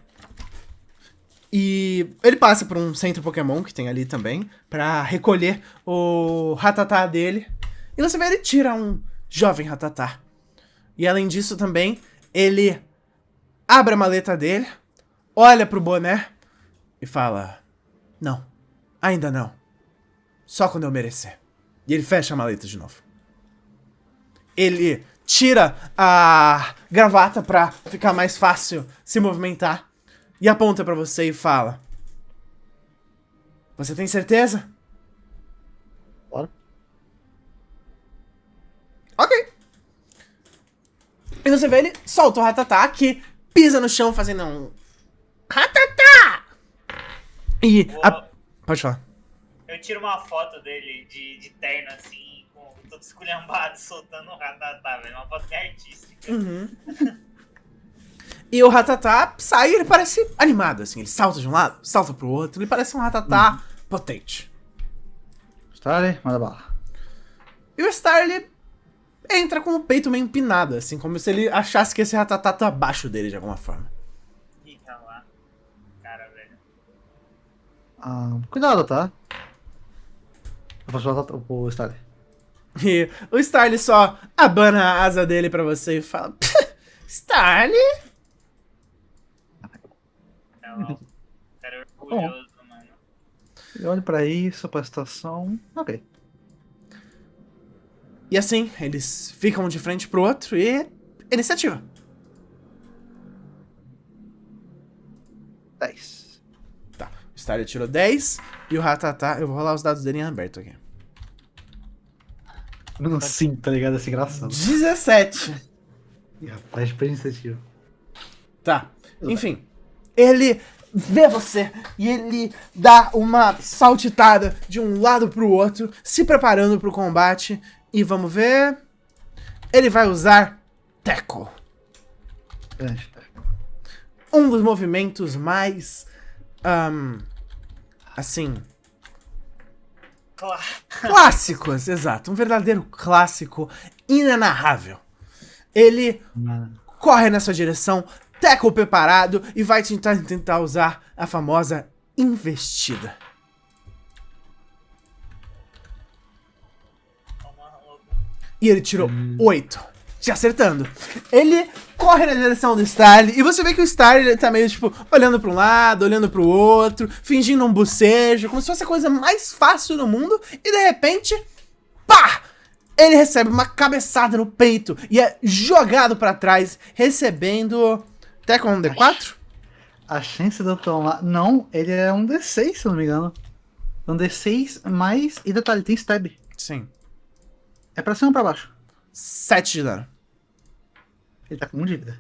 E ele passa por um centro Pokémon que tem ali também pra recolher o Rattata dele. E você vê ele tira um jovem Rattata. E além disso também, ele abre a maleta dele, olha pro boné e fala: não, ainda não. Só quando eu merecer. E ele fecha a maleta de novo. Ele tira a gravata pra ficar mais fácil se movimentar e aponta pra você e fala: você tem certeza? Claro. Ok. E você vê ele solta o Ratatá, que pisa no chão fazendo um... Ratatá! E... Pode falar. Eu tiro uma foto dele de terno, assim, com todo esculhambado, soltando o Ratatá, velho. Uma foto bem artística. Uhum. E o Ratatá sai e ele parece animado, assim. Ele salta de um lado, salta pro outro. Ele parece um Ratatá potente. Starly, manda bala. E o Starly entra com o peito meio empinado, assim, como se ele achasse que esse Ratatá tá abaixo dele de alguma forma. Fica lá. Cara, velho. Cuidado, tá? Eu vou soltar o Starly. E o Starly só abana a asa dele pra você e fala: Starly? Não, cara, é orgulhoso, mano. Eu olho pra isso, pra situação. Ok. E assim, eles ficam de frente pro outro e... Iniciativa. 10. Tá, o Starly tirou 10 e o Ratatá... Eu vou rolar os dados dele em aberto aqui. Não sim, tá ligado? Esse engraçado. 17. Ih, rapaz, de iniciativa. Tá, enfim. Ele vê você e ele dá uma saltitada de um lado pro outro, se preparando pro combate. E vamos ver... Ele vai usar Tackle. Um dos movimentos mais... assim... Clássicos, exato. Um verdadeiro clássico inenarrável. Ele corre na sua direção, tackle preparado e vai tentar usar a famosa investida. E ele tirou 8, te acertando. Ele corre na direção do Starly e você vê que o Starly tá meio tipo olhando pra um lado, olhando pro outro, fingindo um bocejo, como se fosse a coisa mais fácil do mundo. E de repente, pá! Ele recebe uma cabeçada no peito e é jogado pra trás, recebendo... Até com um D4? A chance de eu tomar... Não, ele é um D6, se eu não me engano. Um D6 mais... E detalhe, tem stab. Sim. É pra cima ou pra baixo? 7 de dano. Ele tá com um de vida.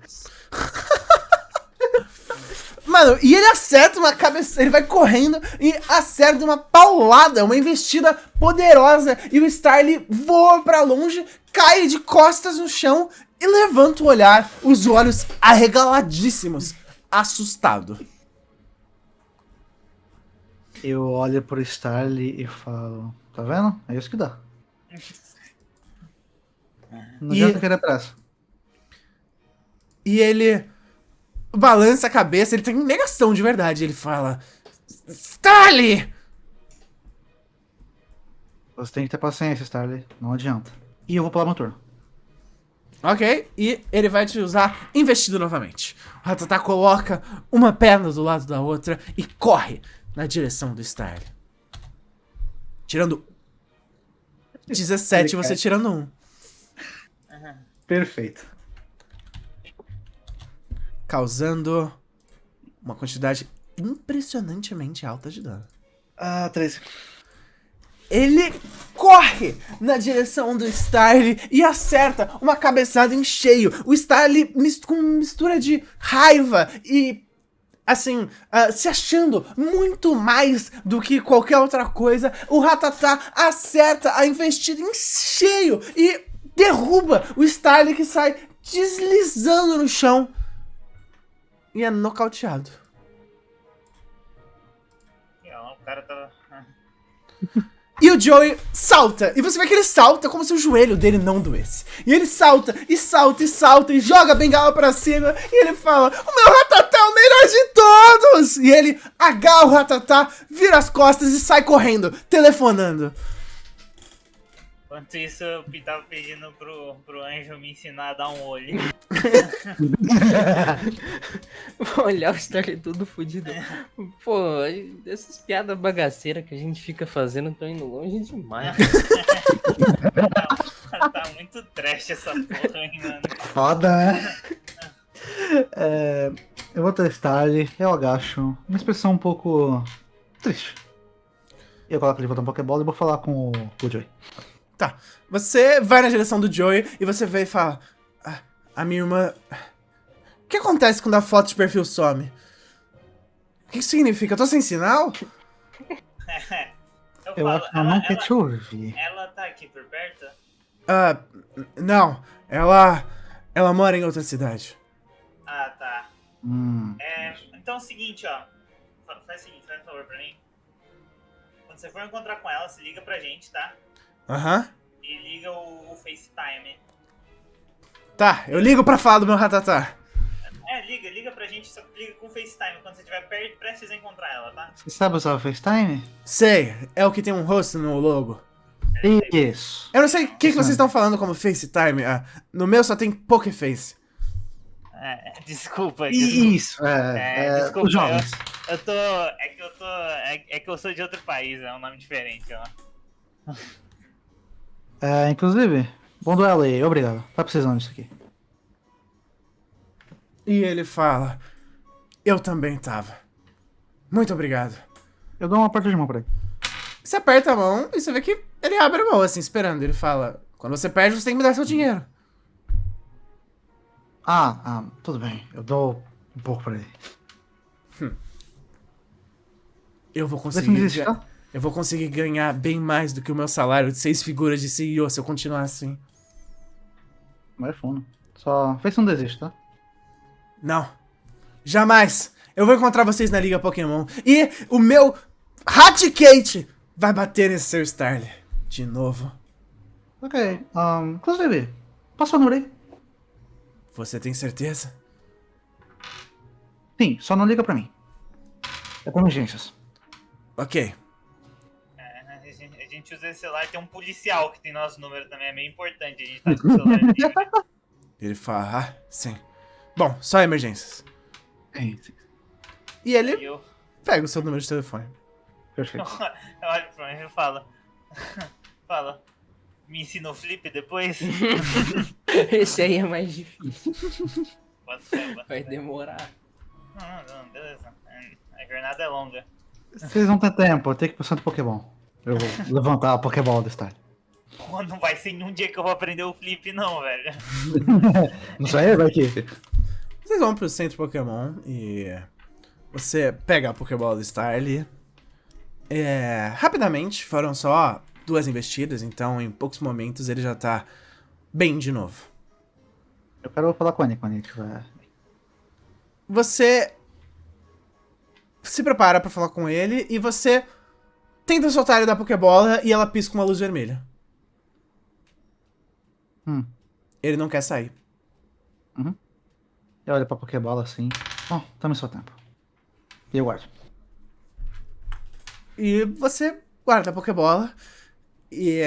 Mano, e ele acerta uma cabeça, ele vai correndo e acerta uma paulada, uma investida poderosa. E o Starly voa pra longe, cai de costas no chão e levanta o olhar, os olhos arregaladíssimos, assustado. Eu olho pro Starly e falo... Tá vendo? É isso que dá. Não adianta querer pressa. E ele balança a cabeça, ele tem negação de verdade. Ele fala: Starly! Você tem que ter paciência, Starly. Não adianta. E eu vou pular meu turno. Ok, e ele vai te usar investido novamente. O Ratatá coloca uma perna do lado da outra e corre na direção do Starly. Tirando 17, você tirando 1. Perfeito. Causando uma quantidade impressionantemente alta de dano. 13. Ele corre na direção do Starly e acerta uma cabeçada em cheio. O Starly com mistura de raiva e, assim, se achando muito mais do que qualquer outra coisa. O Ratatá acerta a investida em cheio e derruba o Starly, que sai deslizando no chão e é nocauteado. O cara tava... E o Joey salta, e você vê que ele salta como se o joelho dele não doesse. E ele salta, e salta, e salta, e joga a bengala pra cima, e ele fala: o meu Ratatá é o melhor de todos! E ele agarra o Ratatá, vira as costas e sai correndo, telefonando. Enquanto isso, eu tava pedindo pro anjo me ensinar a dar um olho. Vou olhar o Starly todo fodido. Pô, essas piadas bagaceiras que a gente fica fazendo estão indo longe demais. Tá muito trash essa porra aí, mano. Foda, né? Eu vou testar ele, eu agacho. Uma expressão um pouco triste. Eu coloco ele de volta um Pokébola e vou falar com o Joey. Tá, você vai na direção do Joey e você vê e fala: A minha irmã... O que acontece quando a foto de perfil some? O que isso significa? Eu tô sem sinal? Eu falo, acho que ela não quer te ouvir. ela tá aqui por perto? Ah, não. Ela mora em outra cidade. Ah, tá. Então é o seguinte, ó. Faz o seguinte, faz um favor pra mim. Quando você for encontrar com ela, se liga pra gente, tá? Aham. E liga o FaceTime. Tá, eu ligo pra falar do meu ratatá. Liga pra gente, só que liga com o FaceTime quando você estiver prestes a encontrar ela, tá? Você sabe usar o FaceTime? Sei, é o que tem um rosto no logo. Isso. Eu não sei o que vocês estão falando como FaceTime. No meu só tem Pokéface. Desculpa. Isso, Desculpa, os jovens. É que eu sou de outro país, é um nome diferente, ó. Inclusive, bom duelo aí, obrigado. Tá precisando disso aqui. E ele fala: eu também tava. Muito obrigado. Eu dou uma aperto de mão pra ele. Você aperta a mão e você vê que ele abre a mão, assim, esperando. Ele fala: quando você perde, você tem que me dar seu dinheiro. Tudo bem. Eu dou um pouco pra ele. Eu vou Você me disse, conseguir. tá? Eu vou conseguir ganhar bem mais do que o meu salário de 6 figuras de CEO se eu continuar assim. Não é fundo. Só fez um desejo, tá? Não. Jamais. Eu vou encontrar vocês na Liga Pokémon. E o meu Raticate vai bater nesse seu Starly. De novo. Ok. Inclusive, posso aí? Você tem certeza? Sim, só não liga pra mim. É pra emergências. Ok. A gente usa esse celular, tem um policial que tem nosso número também, é meio importante a gente tá com o celular livre. Ele fala: sim. Bom, só emergências. Sim. E ele E eu pega o seu número de telefone. Perfeito. olho pra mim e falo, me ensina o flip depois? Esse aí é mais difícil. Pode ser, Vai demorar. Não, beleza. A jornada é longa. Vocês não têm tempo, eu tenho que passar do Pokémon. Eu vou levantar a Pokébola do estádio. Pô, não vai ser em um dia que eu vou aprender o flip, não, velho. Não sei, vai que. Vocês vão pro centro Pokémon e você pega a Pokébola do Starly. Rapidamente, foram só 2 investidas, então em poucos momentos ele já tá bem de novo. Eu quero falar com a Annie quando ele tiver. Você se prepara pra falar com ele e você tenta soltar ele da Pokébola e ela pisca uma luz vermelha. Ele não quer sair. Eu olho pra Pokébola assim. Bom, tome seu tempo. E eu guardo. E você guarda a Pokébola e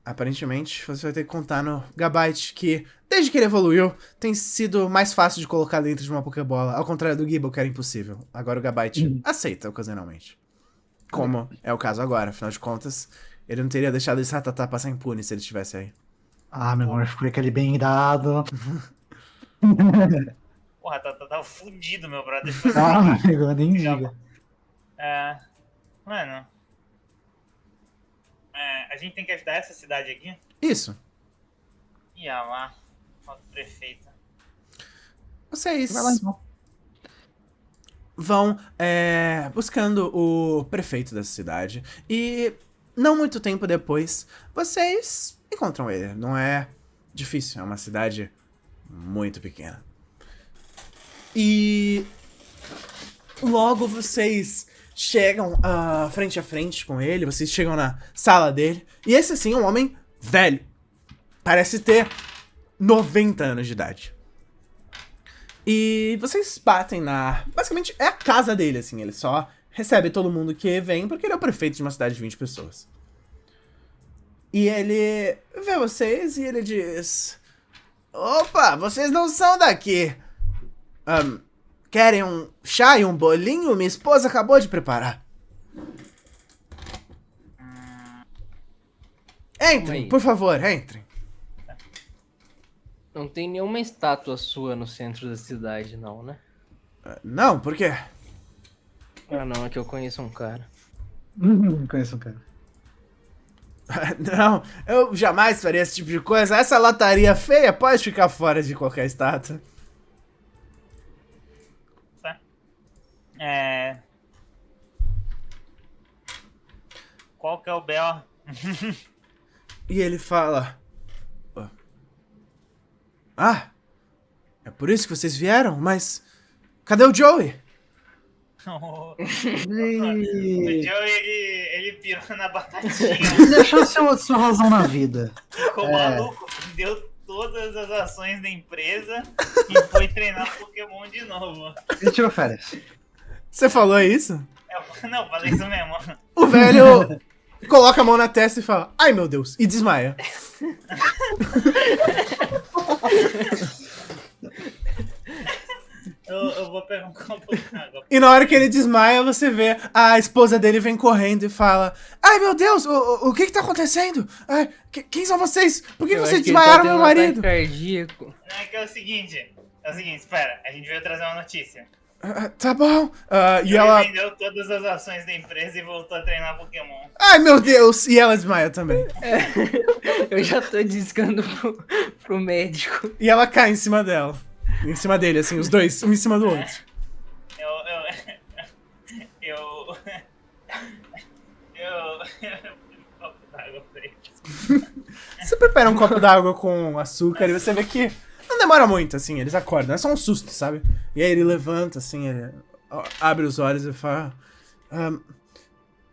aparentemente você vai ter que contar no Gabite que, desde que ele evoluiu, tem sido mais fácil de colocar dentro de uma Pokébola, ao contrário do Gible, que era impossível. Agora o Gabite aceita ocasionalmente. Como é o caso agora, afinal de contas, ele não teria deixado esse Ratatá passar impune se ele estivesse aí. Meu amor, ficou aquele bem dado. Porra, tá fudido, meu brother. Amigo, nem diga. Mano. A gente tem que ajudar essa cidade aqui? Isso. Ia lá. Falta o prefeito. Vocês Vai lá então. vão buscando o prefeito dessa cidade e não muito tempo depois vocês encontram ele. Não é difícil, é uma cidade muito pequena. E logo vocês chegam frente a frente com ele, vocês chegam na sala dele, e esse sim é um homem velho. Parece ter 90 anos de idade. E vocês batem na... Basicamente é a casa dele, assim, ele só recebe todo mundo que vem porque ele é o prefeito de uma cidade de 20 pessoas. E ele vê vocês e ele diz: opa, vocês não são daqui. Querem um chá e um bolinho? Minha esposa acabou de preparar. Entrem, por favor, entrem. Não tem nenhuma estátua sua no centro da cidade, não, né? Não, por quê? Ah, não, é que eu conheço um cara. Conheço um cara. Não, eu jamais faria esse tipo de coisa. Essa lataria feia pode ficar fora de qualquer estátua. Tá? Qual que é o B.O.? E ele fala... Ah, é por isso que vocês vieram? Mas cadê o Joey? O Ele Joe, ele pirou na batatinha. ele achou sua razão na vida. Ficou maluco, deu todas as ações da empresa e foi treinar Pokémon de novo. Ele tirou férias. Você falou isso? Não, falei isso mesmo. O velho coloca a mão na testa e fala, ai meu Deus, e desmaia. Eu vou pegar um copo d'água. E na hora que ele desmaia, você vê a esposa dele vem correndo e fala, ai meu Deus, o que que tá acontecendo? Ai, quem são vocês? Por que Eu vocês acho que ele tá desmaiaram tendo meu um ataque marido? cardíaco. É que é o seguinte, espera, a gente veio trazer uma notícia. Tá bom. E Ele ela... vendeu todas as ações da empresa e voltou a treinar Pokémon. Ai meu Deus! E ela desmaia também. Eu já tô discando pro médico. E ela cai em cima dela. Em cima dele, assim, os dois, um em cima do outro. Eu copo d'água pra ele. Você prepara um copo d'água com açúcar e você vê que não demora muito, assim, eles acordam. É só um susto, sabe? E aí ele levanta, assim, ele abre os olhos e fala...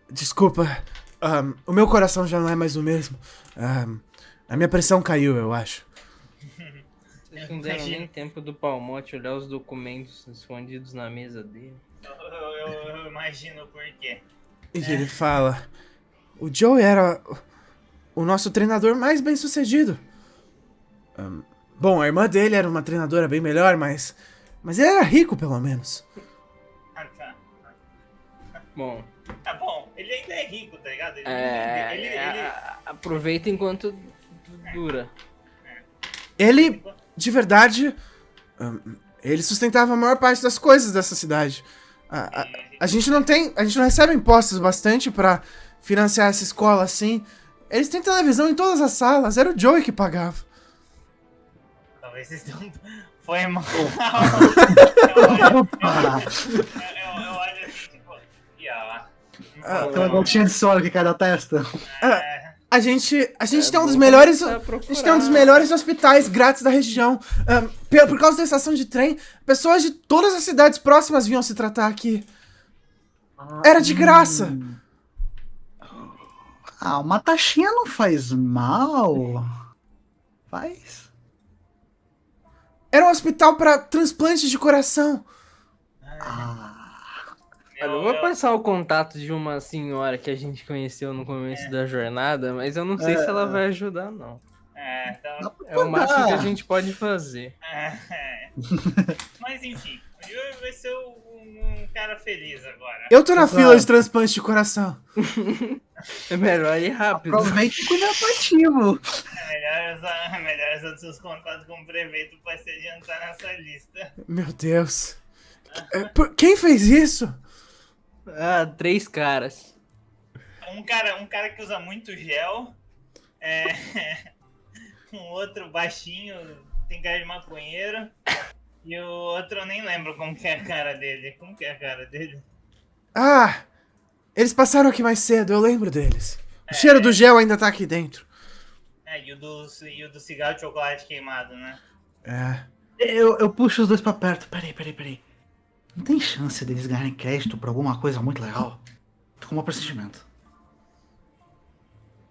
desculpa, o meu coração já não é mais o mesmo. A minha pressão caiu, eu acho. Vocês não deram nem tempo do Palmote olhar os documentos escondidos na mesa dele. Eu imagino por quê. E ele fala... O Joe era o nosso treinador mais bem sucedido. Bom, a irmã dele era uma treinadora bem melhor, mas ele era rico, pelo menos. Tá. Bom, Tá bom, ele ainda é rico, tá ligado? aproveita enquanto dura. Ele, de verdade, ele sustentava a maior parte das coisas dessa cidade. A gente não recebe impostos bastante pra financiar essa escola assim. Eles têm televisão em todas as salas, era o Joey que pagava. Talvez vocês não... Foi mal. Eu olho assim, tipo... E ó... Aquela gotinha de suor que cai da testa. A gente tem um dos bom melhores. começar a A procurar. gente tem um dos melhores hospitais grátis da região. Por causa da estação de trem, pessoas de todas as cidades próximas vinham se tratar aqui. Era de graça. Uma taxinha não faz mal. Faz? Era um hospital pra transplante de coração. Eu vou passar o contato de uma senhora que a gente conheceu no começo da jornada, mas eu não sei se ela vai ajudar, não. Então... É o máximo que a gente pode fazer. Mas enfim, o Joey vai ser um cara feliz agora. Eu tô na Claro. fila de transplante de coração. É melhor ir rápido. Aproveite o cuidado ativo. É melhor usar os seus contatos com o prefeito pra se adiantar nessa lista. Meu Deus. Quem fez isso? 3 caras. Um cara que usa muito gel. Um outro baixinho, tem cara de maconheiro. E o outro eu nem lembro como que é a cara dele. Como que é a cara dele? Eles passaram aqui mais cedo, eu lembro deles. O cheiro do gel ainda tá aqui dentro. E o do cigarro de chocolate queimado, né? Eu puxo os dois pra perto. Peraí. Não tem chance deles ganharem crédito por alguma coisa muito legal? Tô com um pressentimento.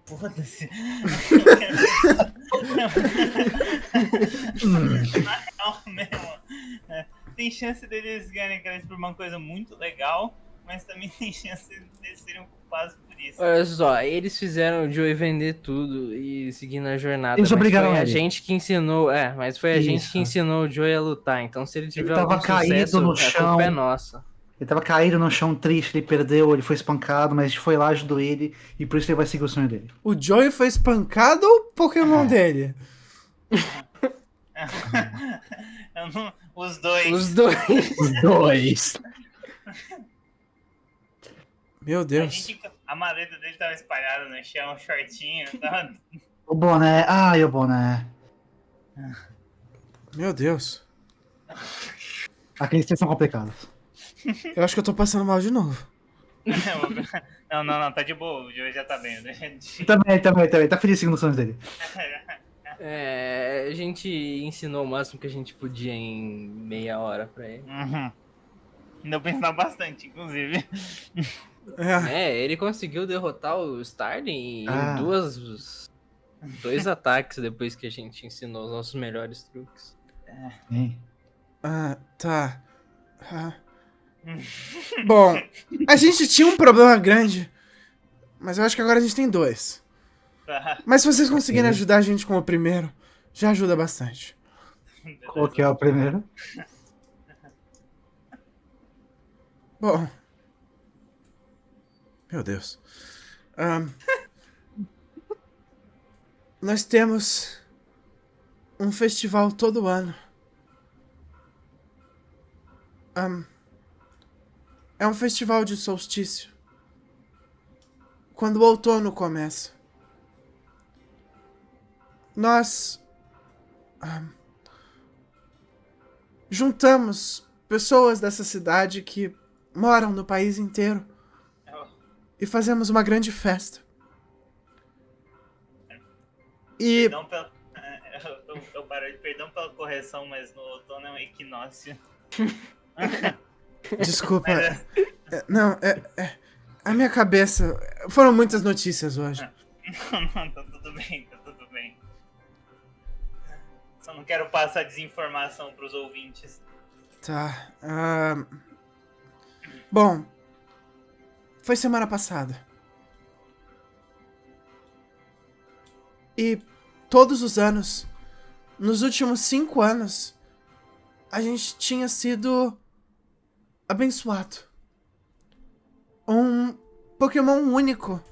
Foda-se. Na real mesmo. Tem chance deles ganharem crédito por uma coisa muito legal, mas também tem chance deles serem culpados por isso. Olha só, eles fizeram o Joey vender tudo e seguir na jornada. Eles mas obrigaram foi a ele. gente que ensinou. Mas foi a gente Isso. que ensinou o Joey a lutar. Então se ele tiver tava algum caído sucesso, no a chão. culpa é nossa. Ele tava caído no chão triste, ele perdeu, ele foi espancado, mas a gente foi lá, ajudou ele, e por isso ele vai seguir o sonho dele. O Joey foi espancado ou o Pokémon dele? Os dois. Os dois. Os dois. Meu Deus. A maleta dele tava espalhada no chão, um shortinho. Tava... O boné. Ai, o boné. Meu Deus. Aqueles três são complicados. Eu acho que eu tô passando mal de novo. Não, tá de boa, o Joey já tá bem. Também. Tá feliz seguindo os sonhos dele. A gente ensinou o máximo que a gente podia em meia hora pra ele. Uhum. Deu pra ensinar bastante, inclusive. É. Ele conseguiu derrotar o Starling em Ah. dois ataques depois que a gente ensinou os nossos melhores truques. Sim. Tá. Bom, a gente tinha um problema grande, mas eu acho que agora a gente tem 2. Tá. Mas se vocês conseguirem ajudar a gente com o primeiro, já ajuda bastante. Qual que é o primeiro? Bom. Meu Deus. Nós temos um festival todo ano. É um festival de solstício. Quando o outono começa. Nós juntamos pessoas dessa cidade que moram no país inteiro e fazemos uma grande festa. E Perdão pela... Eu parei, perdão pela correção, mas no outono é um equinócio. desculpa. Não, a minha cabeça. Foram muitas notícias hoje. Não, tá tudo bem. Só não quero passar desinformação pros ouvintes. Tá. Bom. Foi semana passada. E todos os anos, nos últimos 5 anos, a gente tinha sido abençoado. Um Pokémon único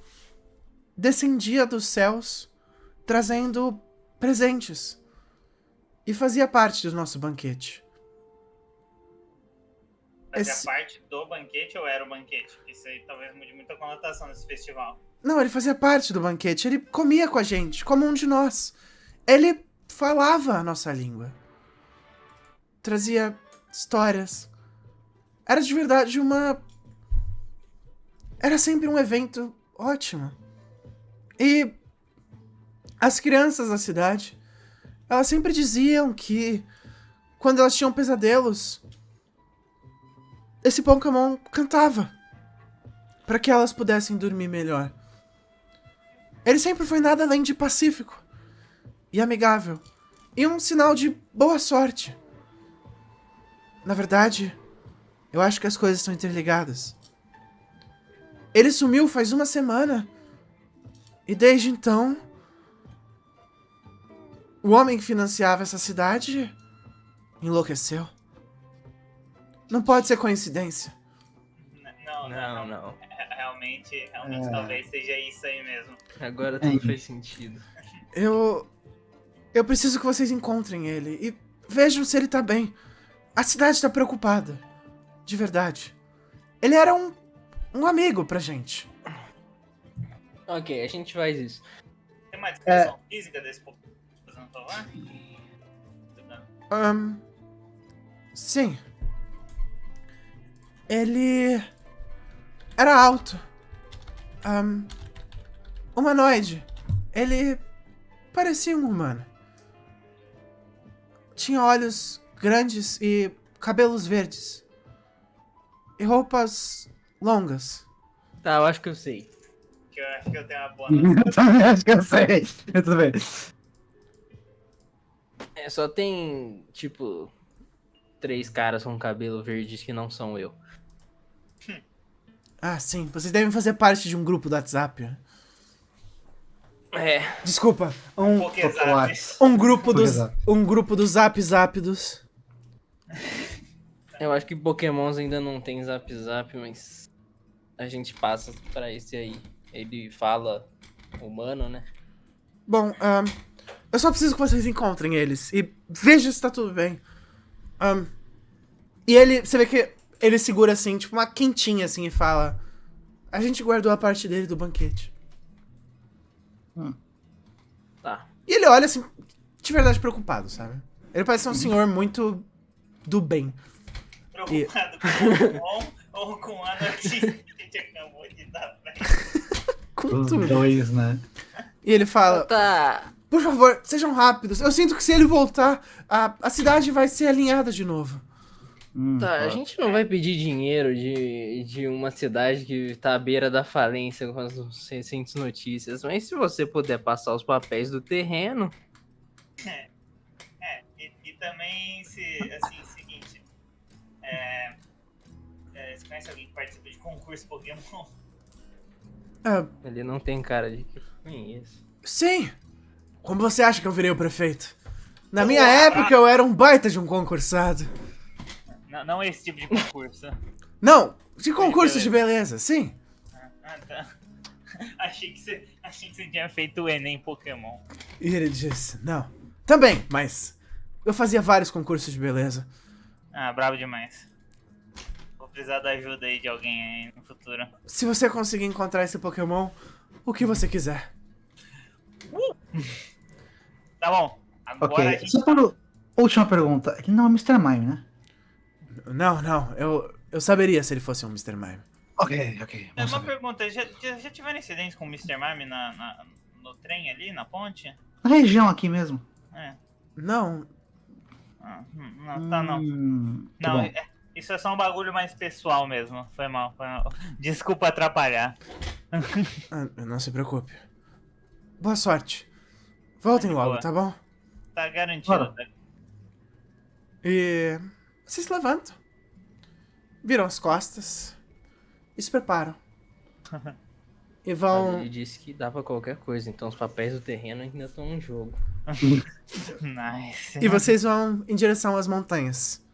descendia dos céus trazendo presentes e fazia parte do nosso banquete. Fazia parte do banquete ou era o banquete? Porque isso aí talvez mude muita conotação nesse festival. Não, ele fazia parte do banquete. Ele comia com a gente, como um de nós. Ele falava a nossa língua. Trazia histórias. Era de verdade Era sempre um evento ótimo. E as crianças da cidade, elas sempre diziam que quando elas tinham pesadelos, esse Pokémon cantava para que elas pudessem dormir melhor. Ele sempre foi nada além de pacífico e amigável, e um sinal de boa sorte. Na verdade, eu acho que as coisas estão interligadas. Ele sumiu faz 1 semana, e desde então, o homem que financiava essa cidade enlouqueceu. Não pode ser coincidência. Não. Realmente talvez seja isso aí mesmo. Agora tudo faz sentido. Eu preciso que vocês encontrem ele e vejam se ele tá bem. A cidade tá preocupada. De verdade. Ele era um amigo pra gente. Ok, a gente faz isso. Tem uma descrição física desse Pokémon? Por favor? Sim. Ele era alto. Humanoide. Ele parecia um humano. Tinha olhos grandes e cabelos verdes. E roupas longas. Tá, eu acho que eu sei. Eu acho que eu tenho uma boa noção. Eu também acho que eu sei. Tudo bem. Só tem, tipo, 3 caras com cabelo verde que não são eu. Ah, sim. Vocês devem fazer parte de um grupo do WhatsApp. Né? Desculpa. Pokézap. Um grupo do Zap Zápidos. Eu acho que Pokémons ainda não tem Zap Zap, mas a gente passa pra esse aí. Ele fala humano, né? Bom, eu só preciso que vocês encontrem eles e vejam se tá tudo bem. E você vê que ele segura assim, tipo uma quentinha assim e fala: A gente guardou a parte dele do banquete. Tá. E ele olha assim, de verdade preocupado, sabe? Ele parece ser um senhor muito do bem. Preocupado com o Pokémon ou com a notícia que a gente acabou de dar pra ele. Com Os tudo. dois, né? E ele fala, Tá. por favor, sejam rápidos. Eu sinto que se ele voltar, a cidade vai ser alinhada de novo. Tá, a gente não vai pedir dinheiro de uma cidade que tá à beira da falência com as recentes notícias, mas se você puder passar os papéis do terreno. E também, assim, o seguinte, você conhece alguém que participa de concurso Pokémon? Ah, Ele não tem cara de que conheço. sim. Como você acha que eu virei o prefeito? Na minha época eu era um baita de um concursado. Não esse tipo de concurso. Não, de concurso de beleza, sim. Ah, tá. Achei que você tinha feito o Enem Pokémon. E ele disse, não. Também, mas eu fazia vários concursos de beleza. Ah, bravo demais. Vou precisar da ajuda aí de alguém aí no futuro. Se você conseguir encontrar esse Pokémon, o que você quiser. Tá bom. Agora Ok, a gente... só para última pergunta. Ele não é Mr. Mime, né? Não, eu saberia se ele fosse um Mr. Mime. Ok. É Vamos uma saber. pergunta, já tiveram incidentes com o Mr. Mime no trem ali, na ponte? Na região aqui mesmo. É. Não, Não, tá não. Tá Não, bom. isso é só um bagulho mais pessoal mesmo. Foi mal. Desculpa atrapalhar. não se preocupe. Boa sorte. Voltem De logo, boa. tá bom? Tá garantido. Bora. Tá? E vocês levantam, viram as costas e se preparam. E Mas vão... ele disse que dava qualquer coisa, então os papéis do terreno ainda estão em jogo. Nice. E vocês vão em direção às montanhas,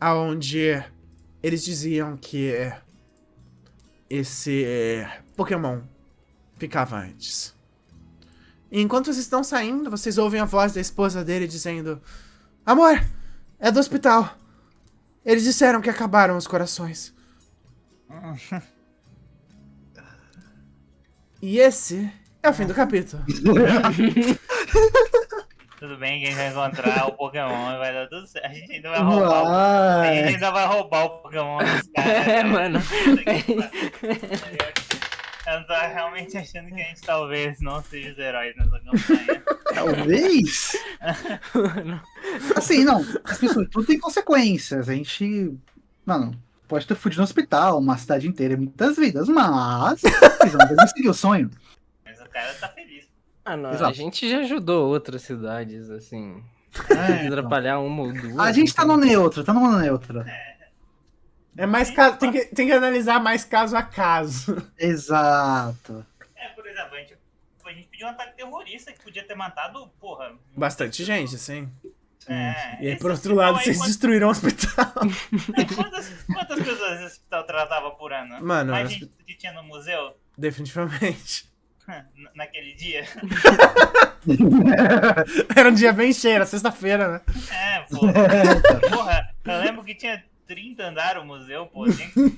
aonde eles diziam que esse Pokémon ficava antes. E enquanto vocês estão saindo, vocês ouvem a voz da esposa dele dizendo: Amor, é do hospital. Eles disseram que acabaram os corações. E esse é o fim do capítulo. Tudo bem, quem vai encontrar o Pokémon vai dar tudo certo. A gente ainda vai roubar. A gente Vai. ainda vai roubar o Pokémon dos caras. É, mano. Eu tô realmente achando que a gente talvez não seja os heróis nessa campanha. Talvez. Mano. Assim, não. As pessoas, tudo tem consequências. A gente. Mano, pode ter fudido no hospital, uma cidade inteira, muitas vidas, mas. Precisamos seguir o sonho. Mas o cara tá feliz. Mano, a Exato. gente já ajudou outras cidades, assim. É, Se atrapalhar uma ou duas. A gente tá no neutro, tá no neutro. É mais caso, tem que analisar mais caso a caso. Exato. Por exemplo, a gente pediu um ataque terrorista que podia ter matado, porra. Bastante gente, assim. E aí, esse por outro hospital lado, aí, vocês destruíram o hospital. quantas pessoas esse hospital tratava por ano? Mano, Mais o gente do que tinha no museu Definitivamente. naquele dia? Era um dia bem cheio, era sexta-feira, né? Porra, eu lembro que tinha 30 andares o museu, pô.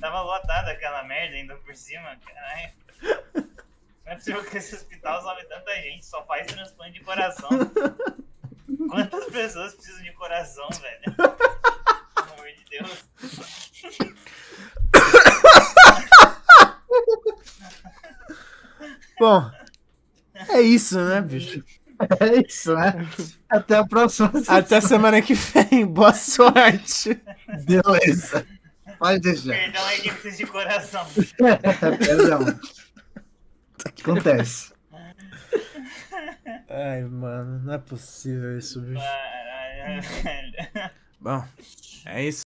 Tava lotado aquela merda ainda por cima, caralho. Não é possível que esse hospital salve tanta gente, só faz transplante de coração. Quantas pessoas precisam de coração, velho? Pelo amor de Deus. Bom, é isso, né, bicho? É isso, né? Até a próxima. Até semana que vem. Boa sorte. Beleza. Pode deixar. Perdão aí quem precisa de coração. Perdão. Acontece. Ai, mano, não é possível isso, bicho. Caralho, velho. Bom, é isso.